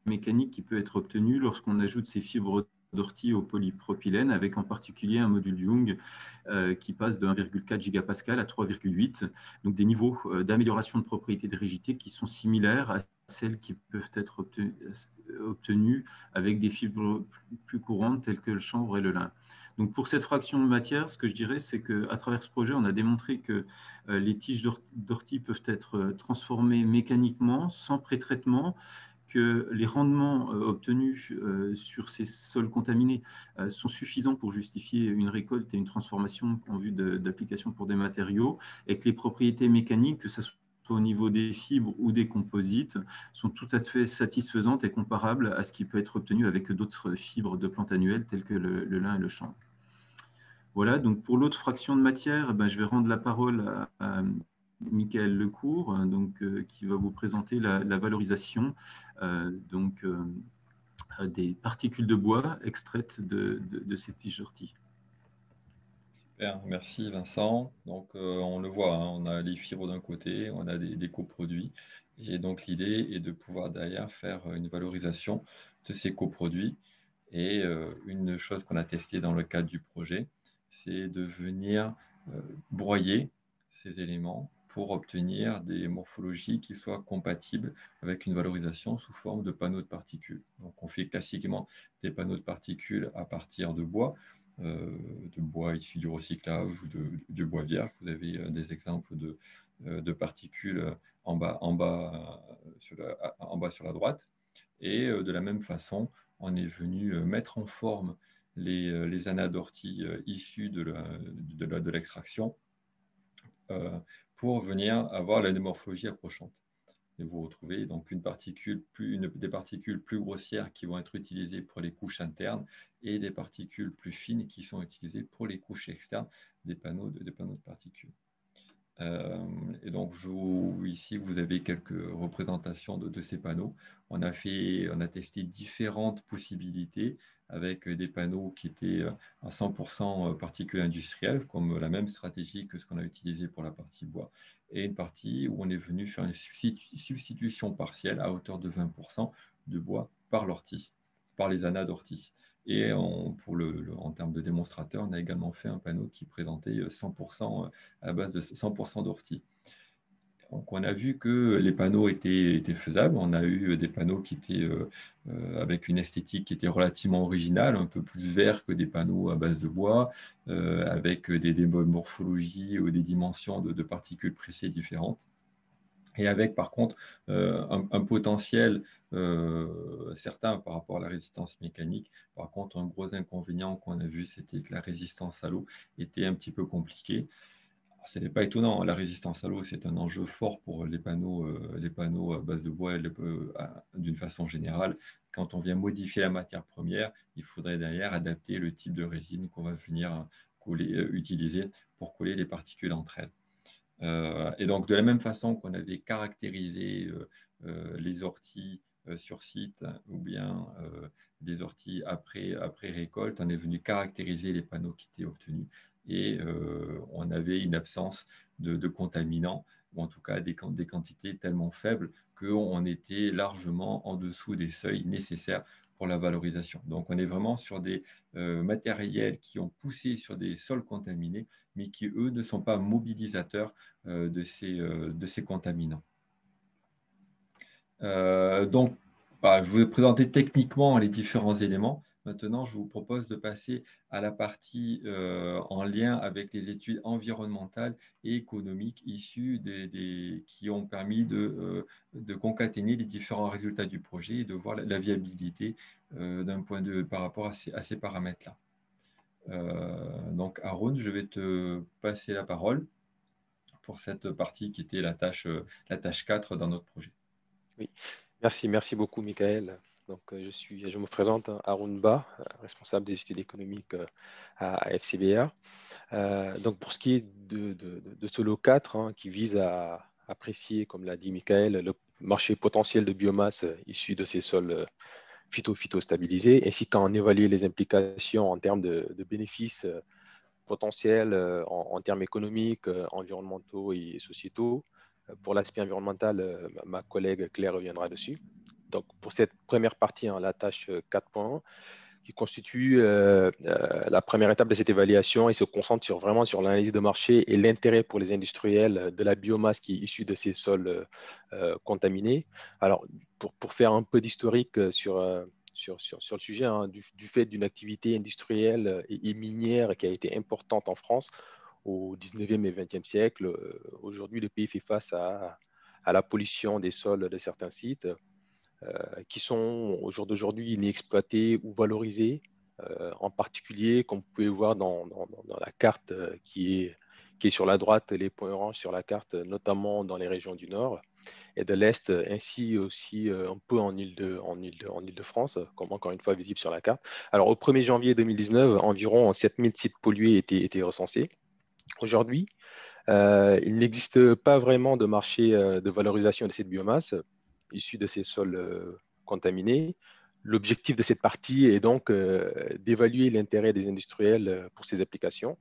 mécaniques qui peut être obtenu lorsqu'on ajoute ces fibres d'ortie au polypropylène, avec en particulier un module Young qui passe de 1,4 gigapascal à 3,8. Donc des niveaux d'amélioration de propriétés de rigidité qui sont similaires à celles qui peuvent être obtenues avec des fibres plus courantes telles que le chanvre et le lin. Donc pour cette fraction de matière, ce que je dirais, c'est qu'à travers ce projet, on a démontré que les tiges d'ortie peuvent être transformées mécaniquement, sans pré-traitement, que les rendements obtenus sur ces sols contaminés sont suffisants pour justifier une récolte et une transformation en vue d'application pour des matériaux, et que les propriétés mécaniques, que ce soit au niveau des fibres ou des composites, sont tout à fait satisfaisantes et comparables à ce qui peut être obtenu avec d'autres fibres de plantes annuelles telles que le lin et le chanvre. Voilà, donc pour l'autre fraction de matière, je vais rendre la parole à Michael Lecourt, qui va vous présenter la valorisation des particules de bois extraites de ces tiges d'ortie. Super, merci Vincent. Donc on le voit, hein, on a les fibres d'un côté, on a des coproduits. Et donc l'idée est de pouvoir derrière faire une valorisation de ces coproduits. Et une chose qu'on a testée dans le cadre du projet, c'est de venir broyer ces éléments pour obtenir des morphologies qui soient compatibles avec une valorisation sous forme de panneaux de particules. Donc on fait classiquement des panneaux de particules à partir de bois issus du recyclage ou de bois vierge. Vous avez des exemples de particules en bas sur la droite. Et de la même façon, on est venu mettre en forme les anades d'ortie issues de l'extraction pour venir avoir la morphologie approchante. Et vous retrouvez donc des particules plus grossières qui vont être utilisées pour les couches internes et des particules plus fines qui sont utilisées pour les couches externes des panneaux de particules. Et donc, ici, vous avez quelques représentations de ces panneaux. On a testé différentes possibilités avec des panneaux qui étaient à 100% particules industrielles, comme la même stratégie que ce qu'on a utilisé pour la partie bois, et une partie où on est venu faire une substitution partielle à hauteur de 20% de bois par l'ortie, par les anades d'ortie. Et en termes de démonstrateur, on a également fait un panneau qui présentait 100% à base de 100% d'ortie. Donc, on a vu que les panneaux étaient faisables. On a eu des panneaux qui étaient avec une esthétique qui était relativement originale, un peu plus vert que des panneaux à base de bois, avec des morphologies ou des dimensions de particules pressées différentes. Et avec, par contre, un potentiel certain par rapport à la résistance mécanique. Par contre, un gros inconvénient qu'on a vu, c'était que la résistance à l'eau était un petit peu compliquée. Ce n'est pas étonnant, la résistance à l'eau, c'est un enjeu fort pour les panneaux à base de bois d'une façon générale. Quand on vient modifier la matière première, il faudrait derrière adapter le type de résine qu'on va venir utiliser pour coller les particules entre elles. Et donc, de la même façon qu'on avait caractérisé les orties sur site ou bien des orties après récolte, on est venu caractériser les panneaux qui étaient obtenus et on avait une absence de contaminants, ou en tout cas des quantités tellement faibles qu'on était largement en dessous des seuils nécessaires pour la valorisation. Donc, on est vraiment sur des matériels qui ont poussé sur des sols contaminés, mais qui, eux, ne sont pas mobilisateurs de ces contaminants. Donc, je vous ai présenté techniquement les différents éléments. Maintenant, je vous propose de passer à la partie en lien avec les études environnementales et économiques issues qui ont permis de concaténer les différents résultats du projet et de voir la viabilité d'un point de par rapport à ces paramètres-là. Donc, Aaron, je vais te passer la parole pour cette partie qui était la tâche 4 dans notre projet. Oui, merci beaucoup, Michael. Donc, je me présente, Haroun Ba, responsable des études économiques à FCBA. Donc, pour ce qui est de ce lot 4, qui vise à apprécier, comme l'a dit Michael, le marché potentiel de biomasse issu de ces sols phytostabilisés, ainsi qu'à en évaluer les implications en termes de bénéfices potentiels en termes économiques, environnementaux et sociétaux. Pour l'aspect environnemental, ma collègue Claire reviendra dessus. Donc, pour cette première partie, la tâche 4.1, qui constitue la première étape de cette évaluation et se concentre vraiment sur l'analyse de marché et l'intérêt pour les industriels de la biomasse qui est issue de ces sols contaminés. Alors, pour faire un peu d'historique sur le sujet, du fait d'une activité industrielle et minière qui a été importante en France au 19e et 20e siècle, aujourd'hui, le pays fait face à la pollution des sols de certains sites qui sont au jour d'aujourd'hui inexploités ou valorisés, en particulier, comme vous pouvez voir dans la carte qui est sur la droite, les points orange sur la carte, notamment dans les régions du Nord et de l'Est, ainsi aussi un peu en Île-de-France, comme encore une fois visible sur la carte. Alors, au 1er janvier 2019, environ 7000 sites pollués étaient recensés. Aujourd'hui, il n'existe pas vraiment de marché de valorisation de cette biomasse issue de ces sols contaminés. L'objectif de cette partie est donc d'évaluer l'intérêt des industriels pour ces applications.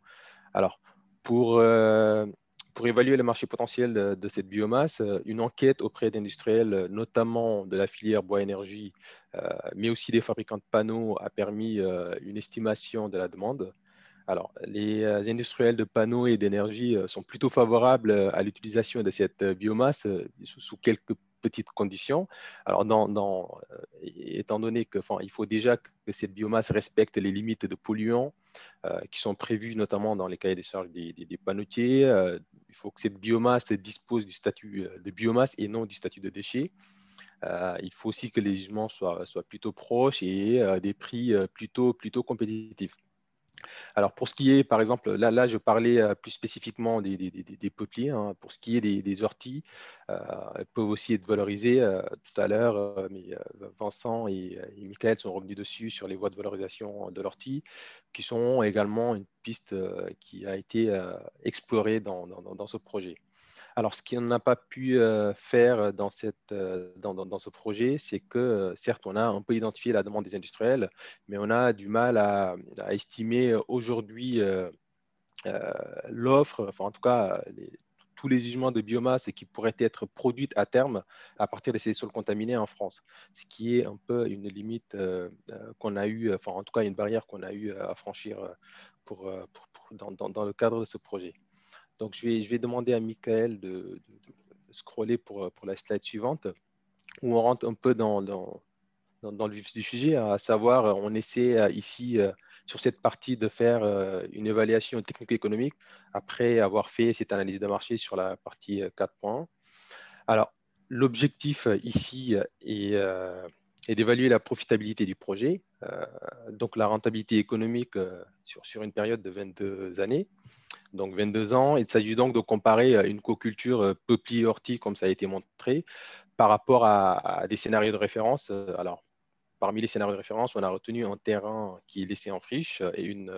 Alors, pour évaluer le marché potentiel de cette biomasse, une enquête auprès d'industriels, notamment de la filière bois-énergie, mais aussi des fabricants de panneaux, a permis une estimation de la demande. Alors, les industriels de panneaux et d'énergie sont plutôt favorables à l'utilisation de cette biomasse sous quelques petites conditions. Alors, étant donné qu'il faut déjà que cette biomasse respecte les limites de polluants qui sont prévues notamment dans les cahiers des charges des panneaux-tiers, il faut que cette biomasse dispose du statut de biomasse et non du statut de déchet. Il faut aussi que les jugements soient plutôt proches et des prix plutôt compétitifs. Alors, pour ce qui est, par exemple, là je parlais plus spécifiquement des peupliers. Pour ce qui est des orties, elles peuvent aussi être valorisées. Tout à l'heure, Vincent et Michael sont revenus dessus sur les voies de valorisation de l'ortie, qui sont également une piste qui a été explorée dans ce projet. Alors, ce qu'on n'a pas pu faire dans ce projet, c'est que, certes, on a un peu identifié la demande des industriels, mais on a du mal à estimer aujourd'hui l'offre, enfin, en tout cas, tous les jugements de biomasse qui pourraient être produites à terme à partir de ces sols contaminés en France, ce qui est un peu une limite qu'on a eu, enfin en tout cas une barrière qu'on a eu à franchir dans le cadre de ce projet. Donc je vais demander à Michael de scroller pour la slide suivante, où on rentre un peu dans le vif du sujet, à savoir, on essaie ici, sur cette partie, de faire une évaluation technico-économique après avoir fait cette analyse de marché sur la partie 4.1. Alors, l'objectif ici est d'évaluer la profitabilité du projet, donc la rentabilité économique sur une période de 22 années. Donc 22 ans, il s'agit donc de comparer une coculture peuplier-ortie, comme ça a été montré, par rapport à des scénarios de référence. Alors, parmi les scénarios de référence, on a retenu un terrain qui est laissé en friche et une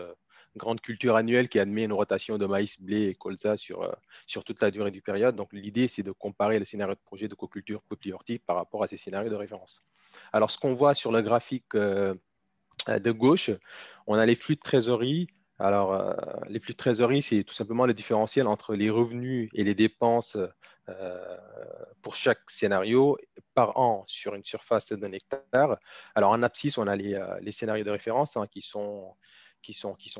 grande culture annuelle qui admet une rotation de maïs, blé et colza sur toute la durée du période. Donc, l'idée, c'est de comparer les scénarios de projet de coculture peuplier-ortie par rapport à ces scénarios de référence. Alors, ce qu'on voit sur le graphique de gauche, on a les flux de trésorerie. Alors, les flux de trésorerie, c'est tout simplement le différentiel entre les revenus et les dépenses pour chaque scénario par an sur une surface d'un hectare. Alors, en abscisse, on a les scénarios de référence qui sont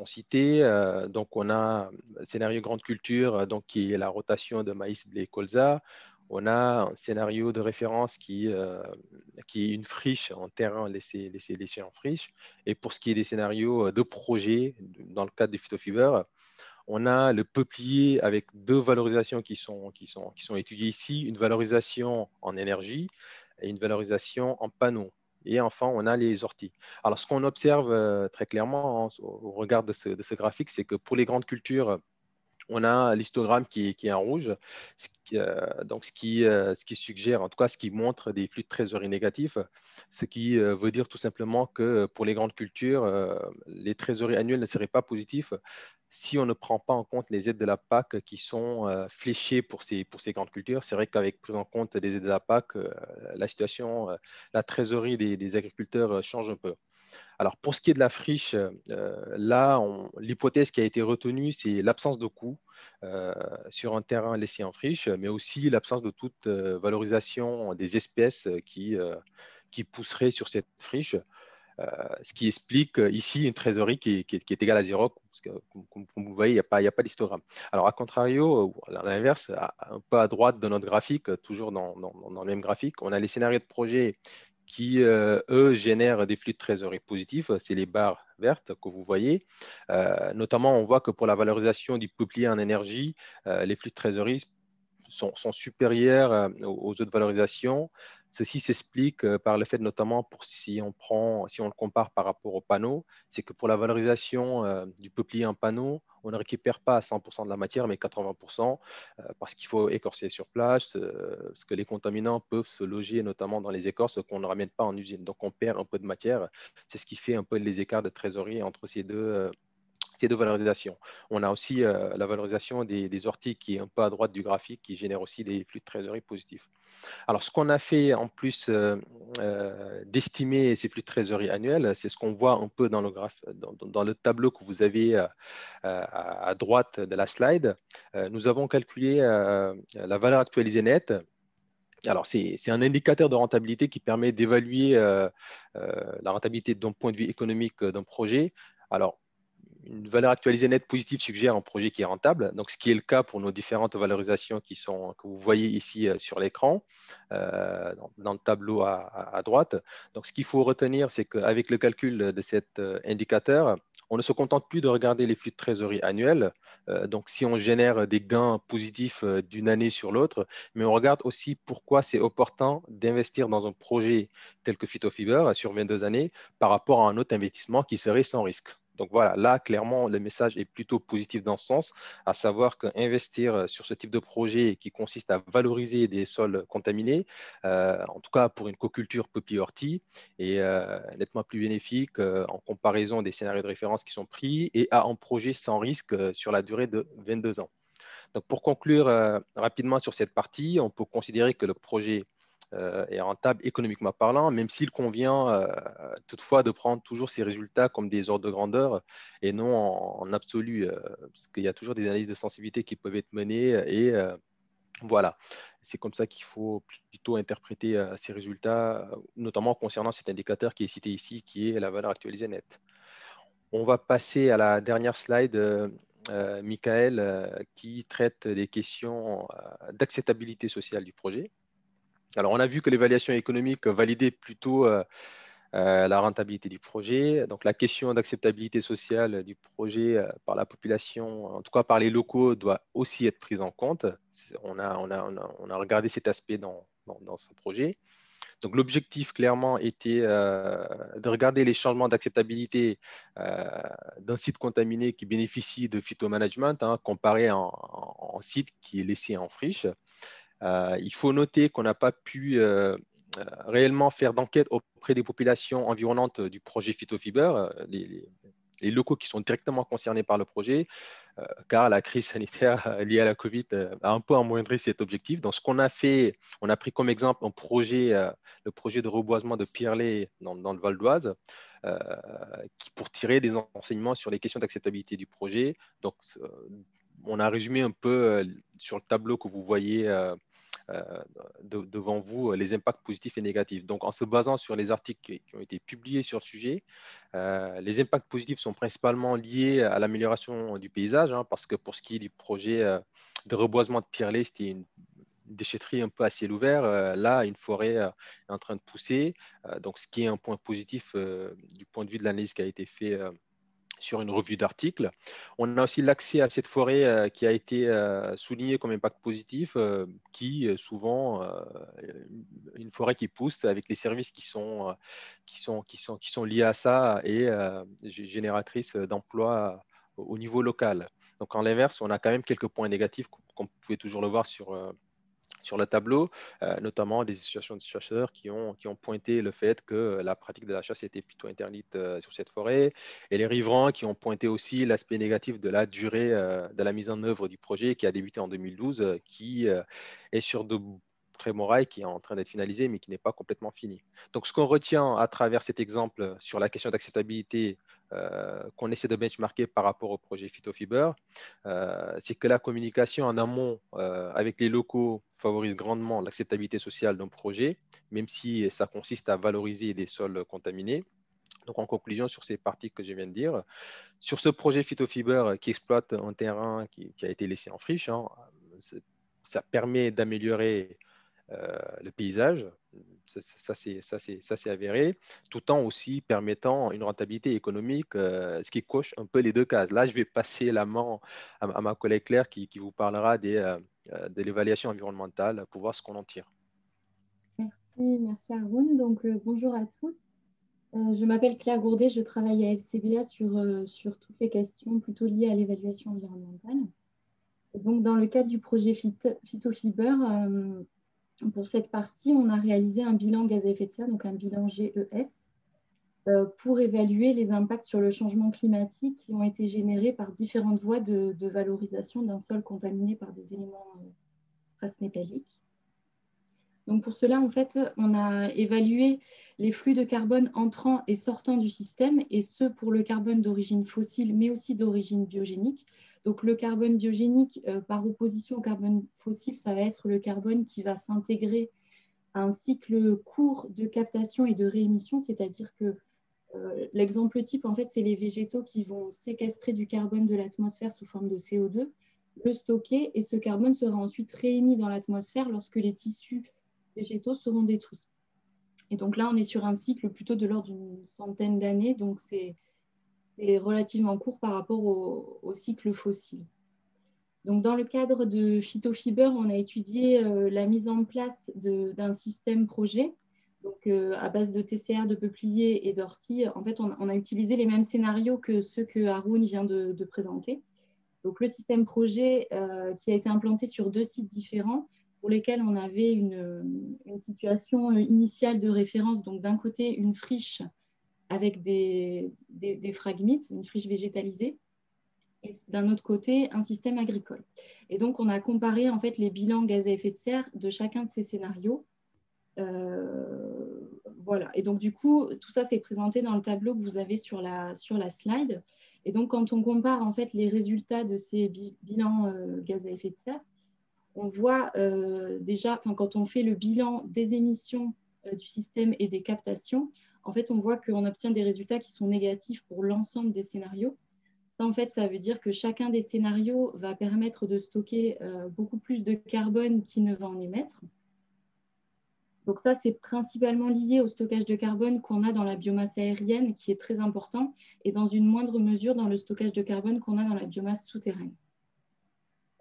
cités. Donc, on a un scénario grande culture, donc, qui est la rotation de maïs, blé, colza. On a un scénario de référence qui est une friche en terrain laissé en friche. Et pour ce qui est des scénarios de projet, dans le cadre du phytofiber, on a le peuplier avec deux valorisations qui sont étudiées ici, une valorisation en énergie et une valorisation en panneaux. Et enfin, on a les orties. Alors, ce qu'on observe très clairement au regard de ce graphique, c'est que pour les grandes cultures, on a l'histogramme qui est en rouge, donc ce qui suggère, en tout cas ce qui montre des flux de trésorerie négatifs, ce qui veut dire tout simplement que pour les grandes cultures, les trésoreries annuelles ne seraient pas positifs si on ne prend pas en compte les aides de la PAC qui sont fléchées pour ces grandes cultures. C'est vrai qu'avec prise en compte des aides de la PAC, la situation, la trésorerie des agriculteurs change un peu. Alors, pour ce qui est de la friche, là, l'hypothèse qui a été retenue, c'est l'absence de coût sur un terrain laissé en friche, mais aussi l'absence de toute valorisation des espèces qui pousseraient sur cette friche, ce qui explique ici une trésorerie qui est égale à zéro, parce que, comme vous le voyez, il n'y a pas d'histogramme. Alors, à contrario, à l'inverse, un peu à droite de notre graphique, toujours dans le même graphique, on a les scénarios de projet qui, eux, génèrent des flux de trésorerie positifs. C'est les barres vertes que vous voyez. Notamment, on voit que pour la valorisation du peuplier en énergie, les flux de trésorerie sont supérieurs aux autres valorisations. Ceci s'explique par le fait notamment, si on le compare par rapport au panneau, c'est que pour la valorisation du peuplier en panneau, on ne récupère pas à 100% de la matière, mais 80%, parce qu'il faut écorcer sur place, parce que les contaminants peuvent se loger notamment dans les écorces qu'on ne ramène pas en usine. Donc on perd un peu de matière. C'est ce qui fait un peu les écarts de trésorerie entre ces deux valorisations. On a aussi la valorisation des orties qui est un peu à droite du graphique, qui génère aussi des flux de trésorerie positifs. Alors, ce qu'on a fait en plus d'estimer ces flux de trésorerie annuels, c'est ce qu'on voit un peu dans le tableau que vous avez à droite de la slide. Nous avons calculé la valeur actualisée nette. Alors, c'est un indicateur de rentabilité qui permet d'évaluer la rentabilité d'un point de vue économique d'un projet. Alors, une valeur actualisée nette positive suggère un projet qui est rentable, donc ce qui est le cas pour nos différentes valorisations que vous voyez ici sur l'écran, dans le tableau à droite. Donc ce qu'il faut retenir, c'est qu'avec le calcul de cet indicateur, on ne se contente plus de regarder les flux de trésorerie annuels, donc si on génère des gains positifs d'une année sur l'autre, mais on regarde aussi pourquoi c'est opportun d'investir dans un projet tel que Phytofiber sur 22 années par rapport à un autre investissement qui serait sans risque. Donc voilà, là, clairement, le message est plutôt positif dans ce sens, à savoir qu'investir sur ce type de projet qui consiste à valoriser des sols contaminés, en tout cas pour une coculture peuplier-ortie, est nettement plus bénéfique en comparaison des scénarios de référence qui sont pris et à un projet sans risque sur la durée de 22 ans. Donc pour conclure rapidement sur cette partie, on peut considérer que le projet est rentable économiquement parlant, même s'il convient toutefois de prendre toujours ces résultats comme des ordres de grandeur et non en absolu, parce qu'il y a toujours des analyses de sensibilité qui peuvent être menées et Voilà, c'est comme ça qu'il faut plutôt interpréter ces résultats, notamment concernant cet indicateur qui est cité ici, qui est la valeur actualisée nette. On va passer à la dernière slide, Michael, qui traite des questions d'acceptabilité sociale du projet. Alors, on a vu que l'évaluation économique validait plutôt la rentabilité du projet. Donc, la question d'acceptabilité sociale du projet par la population, en tout cas par les locaux, doit aussi être prise en compte. On a regardé cet aspect dans ce projet. Donc, l'objectif, clairement, était de regarder les changements d'acceptabilité d'un site contaminé qui bénéficie de phytomanagement, comparé en site qui est laissé en friche. Il faut noter qu'on n'a pas pu réellement faire d'enquête auprès des populations environnantes du projet Phytofiber, les locaux qui sont directement concernés par le projet, car la crise sanitaire liée à la Covid a un peu amoindri cet objectif. Donc, ce qu'on a fait, on a pris comme exemple un projet, le projet de reboisement de Pierrelet dans le Val d'Oise, pour tirer des enseignements sur les questions d'acceptabilité du projet. Donc, on a résumé un peu sur le tableau que vous voyez devant vous les impacts positifs et négatifs. Donc, en se basant sur les articles qui ont été publiés sur le sujet, les impacts positifs sont principalement liés à l'amélioration du paysage, parce que pour ce qui est du projet de reboisement de Pierrelet, c'était une déchetterie un peu à ciel ouvert. Là, une forêt est en train de pousser, donc ce qui est un point positif du point de vue de l'analyse qui a été fait sur une revue d'articles. On a aussi l'accès à cette forêt qui a été soulignée comme impact positif, qui souvent, une forêt qui pousse avec les services qui sont liés à ça et génératrice d'emplois au niveau local. Donc, en l'inverse, on a quand même quelques points négatifs, comme vous pouvez toujours le voir sur le tableau, notamment des associations de chasseurs qui ont pointé le fait que la pratique de la chasse était plutôt interdite sur cette forêt, et les riverains qui ont pointé aussi l'aspect négatif de la durée de la mise en œuvre du projet qui a débuté en 2012, qui est sur de très bons rails, qui est en train d'être finalisé, mais qui n'est pas complètement fini. Donc, ce qu'on retient à travers cet exemple sur la question d'acceptabilité qu'on essaie de benchmarker par rapport au projet Phytofiber, c'est que la communication en amont avec les locaux favorise grandement l'acceptabilité sociale d'un projet, même si ça consiste à valoriser des sols contaminés. Donc, en conclusion, sur ces parties que je viens de dire, sur ce projet Phytofiber qui exploite un terrain qui a été laissé en friche, ça permet d'améliorer le paysage, ça c'est avéré, tout en aussi permettant une rentabilité économique, ce qui coche un peu les deux cases. Là, je vais passer la main à ma collègue Claire qui vous parlera de l'évaluation environnementale pour voir ce qu'on en tire. Merci Haroun. Donc, bonjour à tous. Je m'appelle Claire Gourdet, je travaille à FCBA sur toutes les questions plutôt liées à l'évaluation environnementale. Donc, dans le cadre du projet Phytofiber, pour cette partie, on a réalisé un bilan gaz à effet de serre, donc un bilan GES, pour évaluer les impacts sur le changement climatique qui ont été générés par différentes voies de valorisation d'un sol contaminé par des éléments traces métalliques. Donc pour cela, en fait, on a évalué les flux de carbone entrant et sortant du système, et ce pour le carbone d'origine fossile, mais aussi d'origine biogénique. Donc le carbone biogénique, par opposition au carbone fossile, ça va être le carbone qui va s'intégrer à un cycle court de captation et de réémission, c'est-à-dire que l'exemple type, en fait, c'est les végétaux qui vont séquestrer du carbone de l'atmosphère sous forme de CO2, le stocker, et ce carbone sera ensuite réémis dans l'atmosphère lorsque les tissus végétaux seront détruits. Et donc là, on est sur un cycle plutôt de l'ordre d'une centaine d'années, donc c'est relativement court par rapport au cycle fossile. Donc dans le cadre de Phytofiber, on a étudié la mise en place d'un système projet, donc à base de TCR, de peupliers et d'orties. En fait, on a utilisé les mêmes scénarios que ceux que Haroun vient de présenter. Donc le système projet qui a été implanté sur 2 sites différents, pour lesquels on avait une situation initiale de référence. Donc d'un côté, une friche avec des phragmites, une friche végétalisée, et d'un autre côté, un système agricole. Et donc on a comparé en fait les bilans gaz à effet de serre de chacun de ces scénarios. Voilà. Et donc du coup, tout ça c'est présenté dans le tableau que vous avez sur la slide. Et donc quand on compare en fait les résultats de ces bilans gaz à effet de serre, on voit déjà, quand on fait le bilan des émissions du système et des captations, en fait, on voit qu'on obtient des résultats qui sont négatifs pour l'ensemble des scénarios. Ça, en fait, ça veut dire que chacun des scénarios va permettre de stocker beaucoup plus de carbone qu'il ne va en émettre. Donc ça, c'est principalement lié au stockage de carbone qu'on a dans la biomasse aérienne, qui est très important, et dans une moindre mesure dans le stockage de carbone qu'on a dans la biomasse souterraine.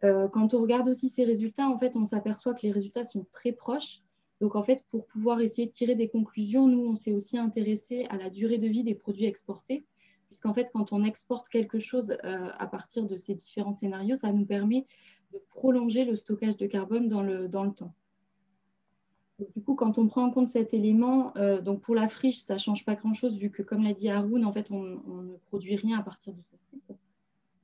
Quand on regarde aussi ces résultats, en fait, on s'aperçoit que les résultats sont très proches. Donc, en fait, pour pouvoir essayer de tirer des conclusions, nous, on s'est aussi intéressé à la durée de vie des produits exportés, puisqu'en fait, quand on exporte quelque chose à partir de ces différents scénarios, ça nous permet de prolonger le stockage de carbone dans le temps. Donc, du coup, quand on prend en compte cet élément, donc pour la friche, ça ne change pas grand-chose, vu que, comme l'a dit Haroun, en fait, on ne produit rien à partir de ce site.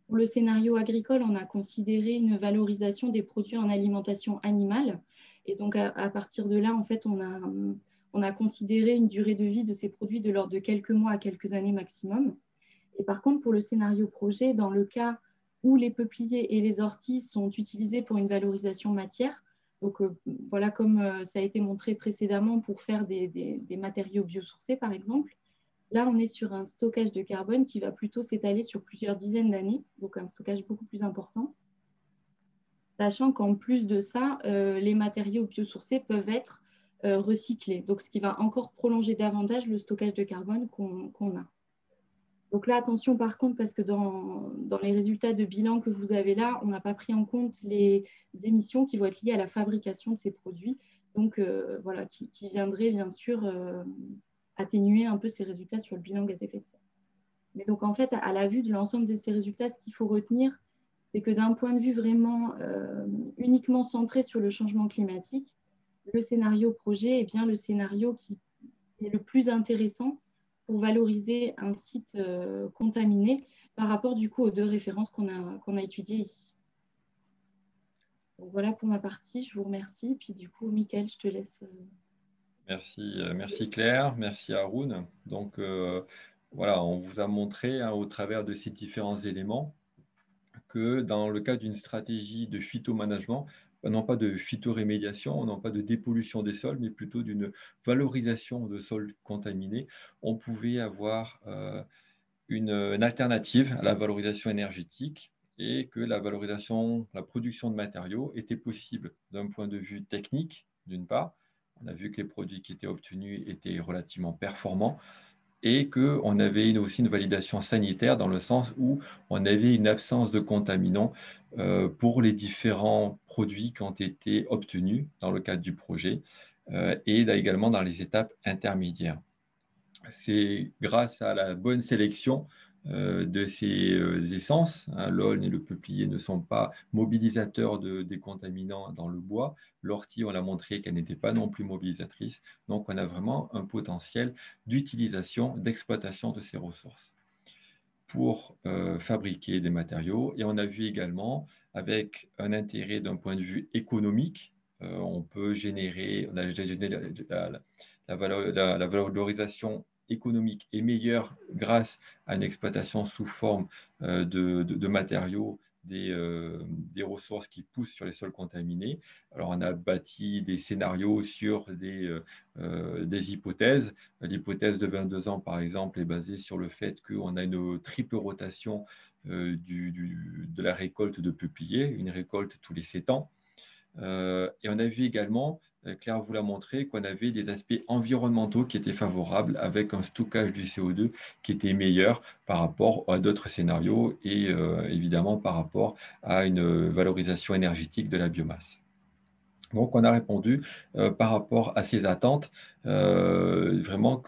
Pour le scénario agricole, on a considéré une valorisation des produits en alimentation animale. Et donc, à partir de là, en fait, on a considéré une durée de vie de ces produits de l'ordre de quelques mois à quelques années maximum. Et par contre, pour le scénario projet, dans le cas où les peupliers et les orties sont utilisés pour une valorisation matière, donc voilà, comme ça a été montré précédemment pour faire des matériaux biosourcés, par exemple, là, on est sur un stockage de carbone qui va plutôt s'étaler sur plusieurs dizaines d'années, donc un stockage beaucoup plus important. Sachant qu'en plus de ça, les matériaux biosourcés peuvent être recyclés, donc ce qui va encore prolonger davantage le stockage de carbone qu'on a. Donc là, attention par contre, parce que dans les résultats de bilan que vous avez là, on n'a pas pris en compte les émissions qui vont être liées à la fabrication de ces produits, donc voilà, qui viendraient bien sûr atténuer un peu ces résultats sur le bilan gaz à effet de serre. Mais donc en fait, à la vue de l'ensemble de ces résultats, ce qu'il faut retenir, c'est que d'un point de vue vraiment uniquement centré sur le changement climatique, le scénario projet est bien le scénario qui est le plus intéressant pour valoriser un site contaminé par rapport du coup aux deux références qu'on a étudiées ici. Donc, voilà pour ma partie, je vous remercie. Puis du coup, Mickaël, je te laisse. Merci Claire, merci Haroun. Donc voilà, on vous a montré au travers de ces différents éléments que dans le cas d'une stratégie de phytomanagement, non pas de phytorémédiation, non pas de dépollution des sols, mais plutôt d'une valorisation de sols contaminés, on pouvait avoir une alternative à la valorisation énergétique et que la production de matériaux était possible d'un point de vue technique, d'une part. On a vu que les produits qui étaient obtenus étaient relativement performants et qu'on avait aussi une validation sanitaire dans le sens où on avait une absence de contaminants pour les différents produits qui ont été obtenus dans le cadre du projet et également dans les étapes intermédiaires. C'est grâce à la bonne sélection de ces essences. L'aulne et le peuplier ne sont pas mobilisateurs des contaminants dans le bois. L'ortie, on a montré qu'elle n'était pas non plus mobilisatrice. Donc, on a vraiment un potentiel d'utilisation, d'exploitation de ces ressources pour fabriquer des matériaux. Et on a vu également, avec un intérêt d'un point de vue économique, on peut générer, la valorisation économique est meilleure grâce à une exploitation sous forme de matériaux des ressources qui poussent sur les sols contaminés. Alors, on a bâti des scénarios sur des hypothèses. L'hypothèse de 22 ans, par exemple, est basée sur le fait qu'on a une triple rotation de la récolte de peupliers, une récolte tous les 7 ans. Et on a vu également, Claire vous l'a montré, qu'on avait des aspects environnementaux qui étaient favorables avec un stockage du CO2 qui était meilleur par rapport à d'autres scénarios et évidemment par rapport à une valorisation énergétique de la biomasse. Donc, on a répondu par rapport à ces attentes, vraiment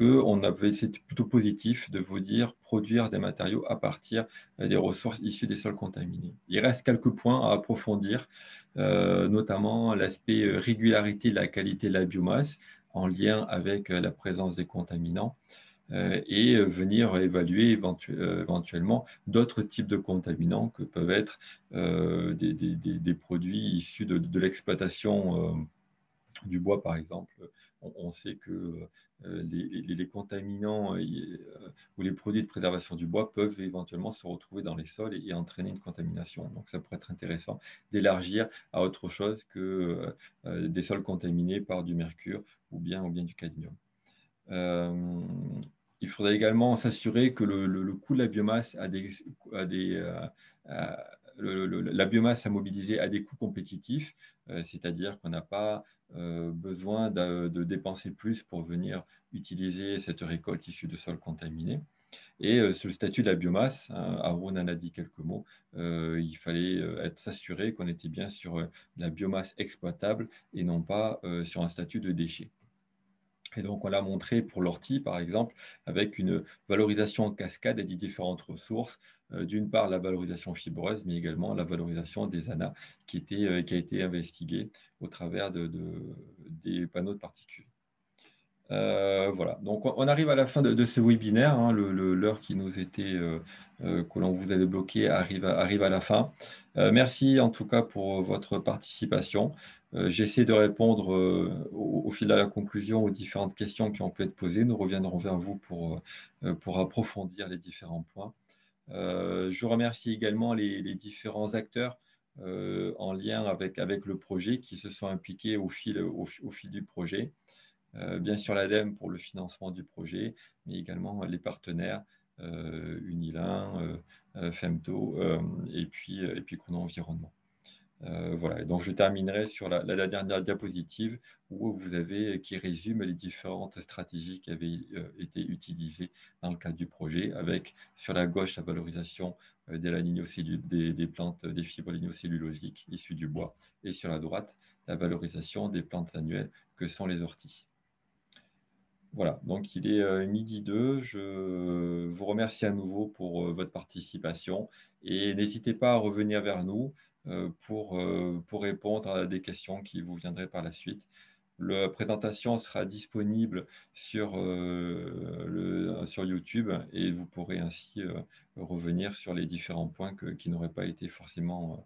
c'était plutôt positif de vous dire produire des matériaux à partir des ressources issues des sols contaminés. Il reste quelques points à approfondir, notamment l'aspect régularité de la qualité de la biomasse en lien avec la présence des contaminants et venir évaluer éventuellement d'autres types de contaminants que peuvent être des produits issus de l'exploitation du bois, par exemple. On sait que les contaminants ou les produits de préservation du bois peuvent éventuellement se retrouver dans les sols et entraîner une contamination. Donc, ça pourrait être intéressant d'élargir à autre chose que des sols contaminés par du mercure ou bien du cadmium. Il faudrait également s'assurer que le coût de la biomasse la biomasse à mobiliser a des coûts compétitifs, c'est-à-dire qu'on n'a pas besoin de dépenser plus pour venir utiliser cette récolte issue de sols contaminés. Et sur le statut de la biomasse, Haroun en a dit quelques mots, il fallait s'assurer qu'on était bien sur la biomasse exploitable et non pas sur un statut de déchet. Et donc, on l'a montré pour l'ortie, par exemple, avec une valorisation en cascade des différentes ressources. D'une part, la valorisation fibreuse, mais également la valorisation des ANA qui a été investiguée au travers des panneaux de particules. Voilà, donc on arrive à la fin de ce webinaire. Hein, l'heure qui nous était, que l'on vous avait bloqué arrive à la fin. Merci en tout cas pour votre participation. J'essaie de répondre au fil de la conclusion aux différentes questions qui ont pu être posées. Nous reviendrons vers vous pour approfondir les différents points. Je remercie également les différents acteurs en lien avec le projet qui se sont impliqués au fil du projet. Bien sûr l'ADEME pour le financement du projet, mais également les partenaires Unilin, Femto et puis Chrono Environnement. Voilà, et donc je terminerai sur la dernière diapositive qui résume les différentes stratégies qui avaient été utilisées dans le cadre du projet, avec sur la gauche la valorisation des plantes, des fibres lignocellulosiques issues du bois, et sur la droite la valorisation des plantes annuelles que sont les orties. Voilà, donc il est midi 2. Je vous remercie à nouveau pour votre participation et n'hésitez pas à revenir vers nous pour répondre à des questions qui vous viendraient par la suite. La présentation sera disponible sur YouTube et vous pourrez ainsi revenir sur les différents points qui n'auraient pas été forcément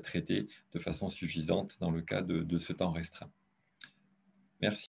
traités de façon suffisante dans le cas de ce temps restreint. Merci.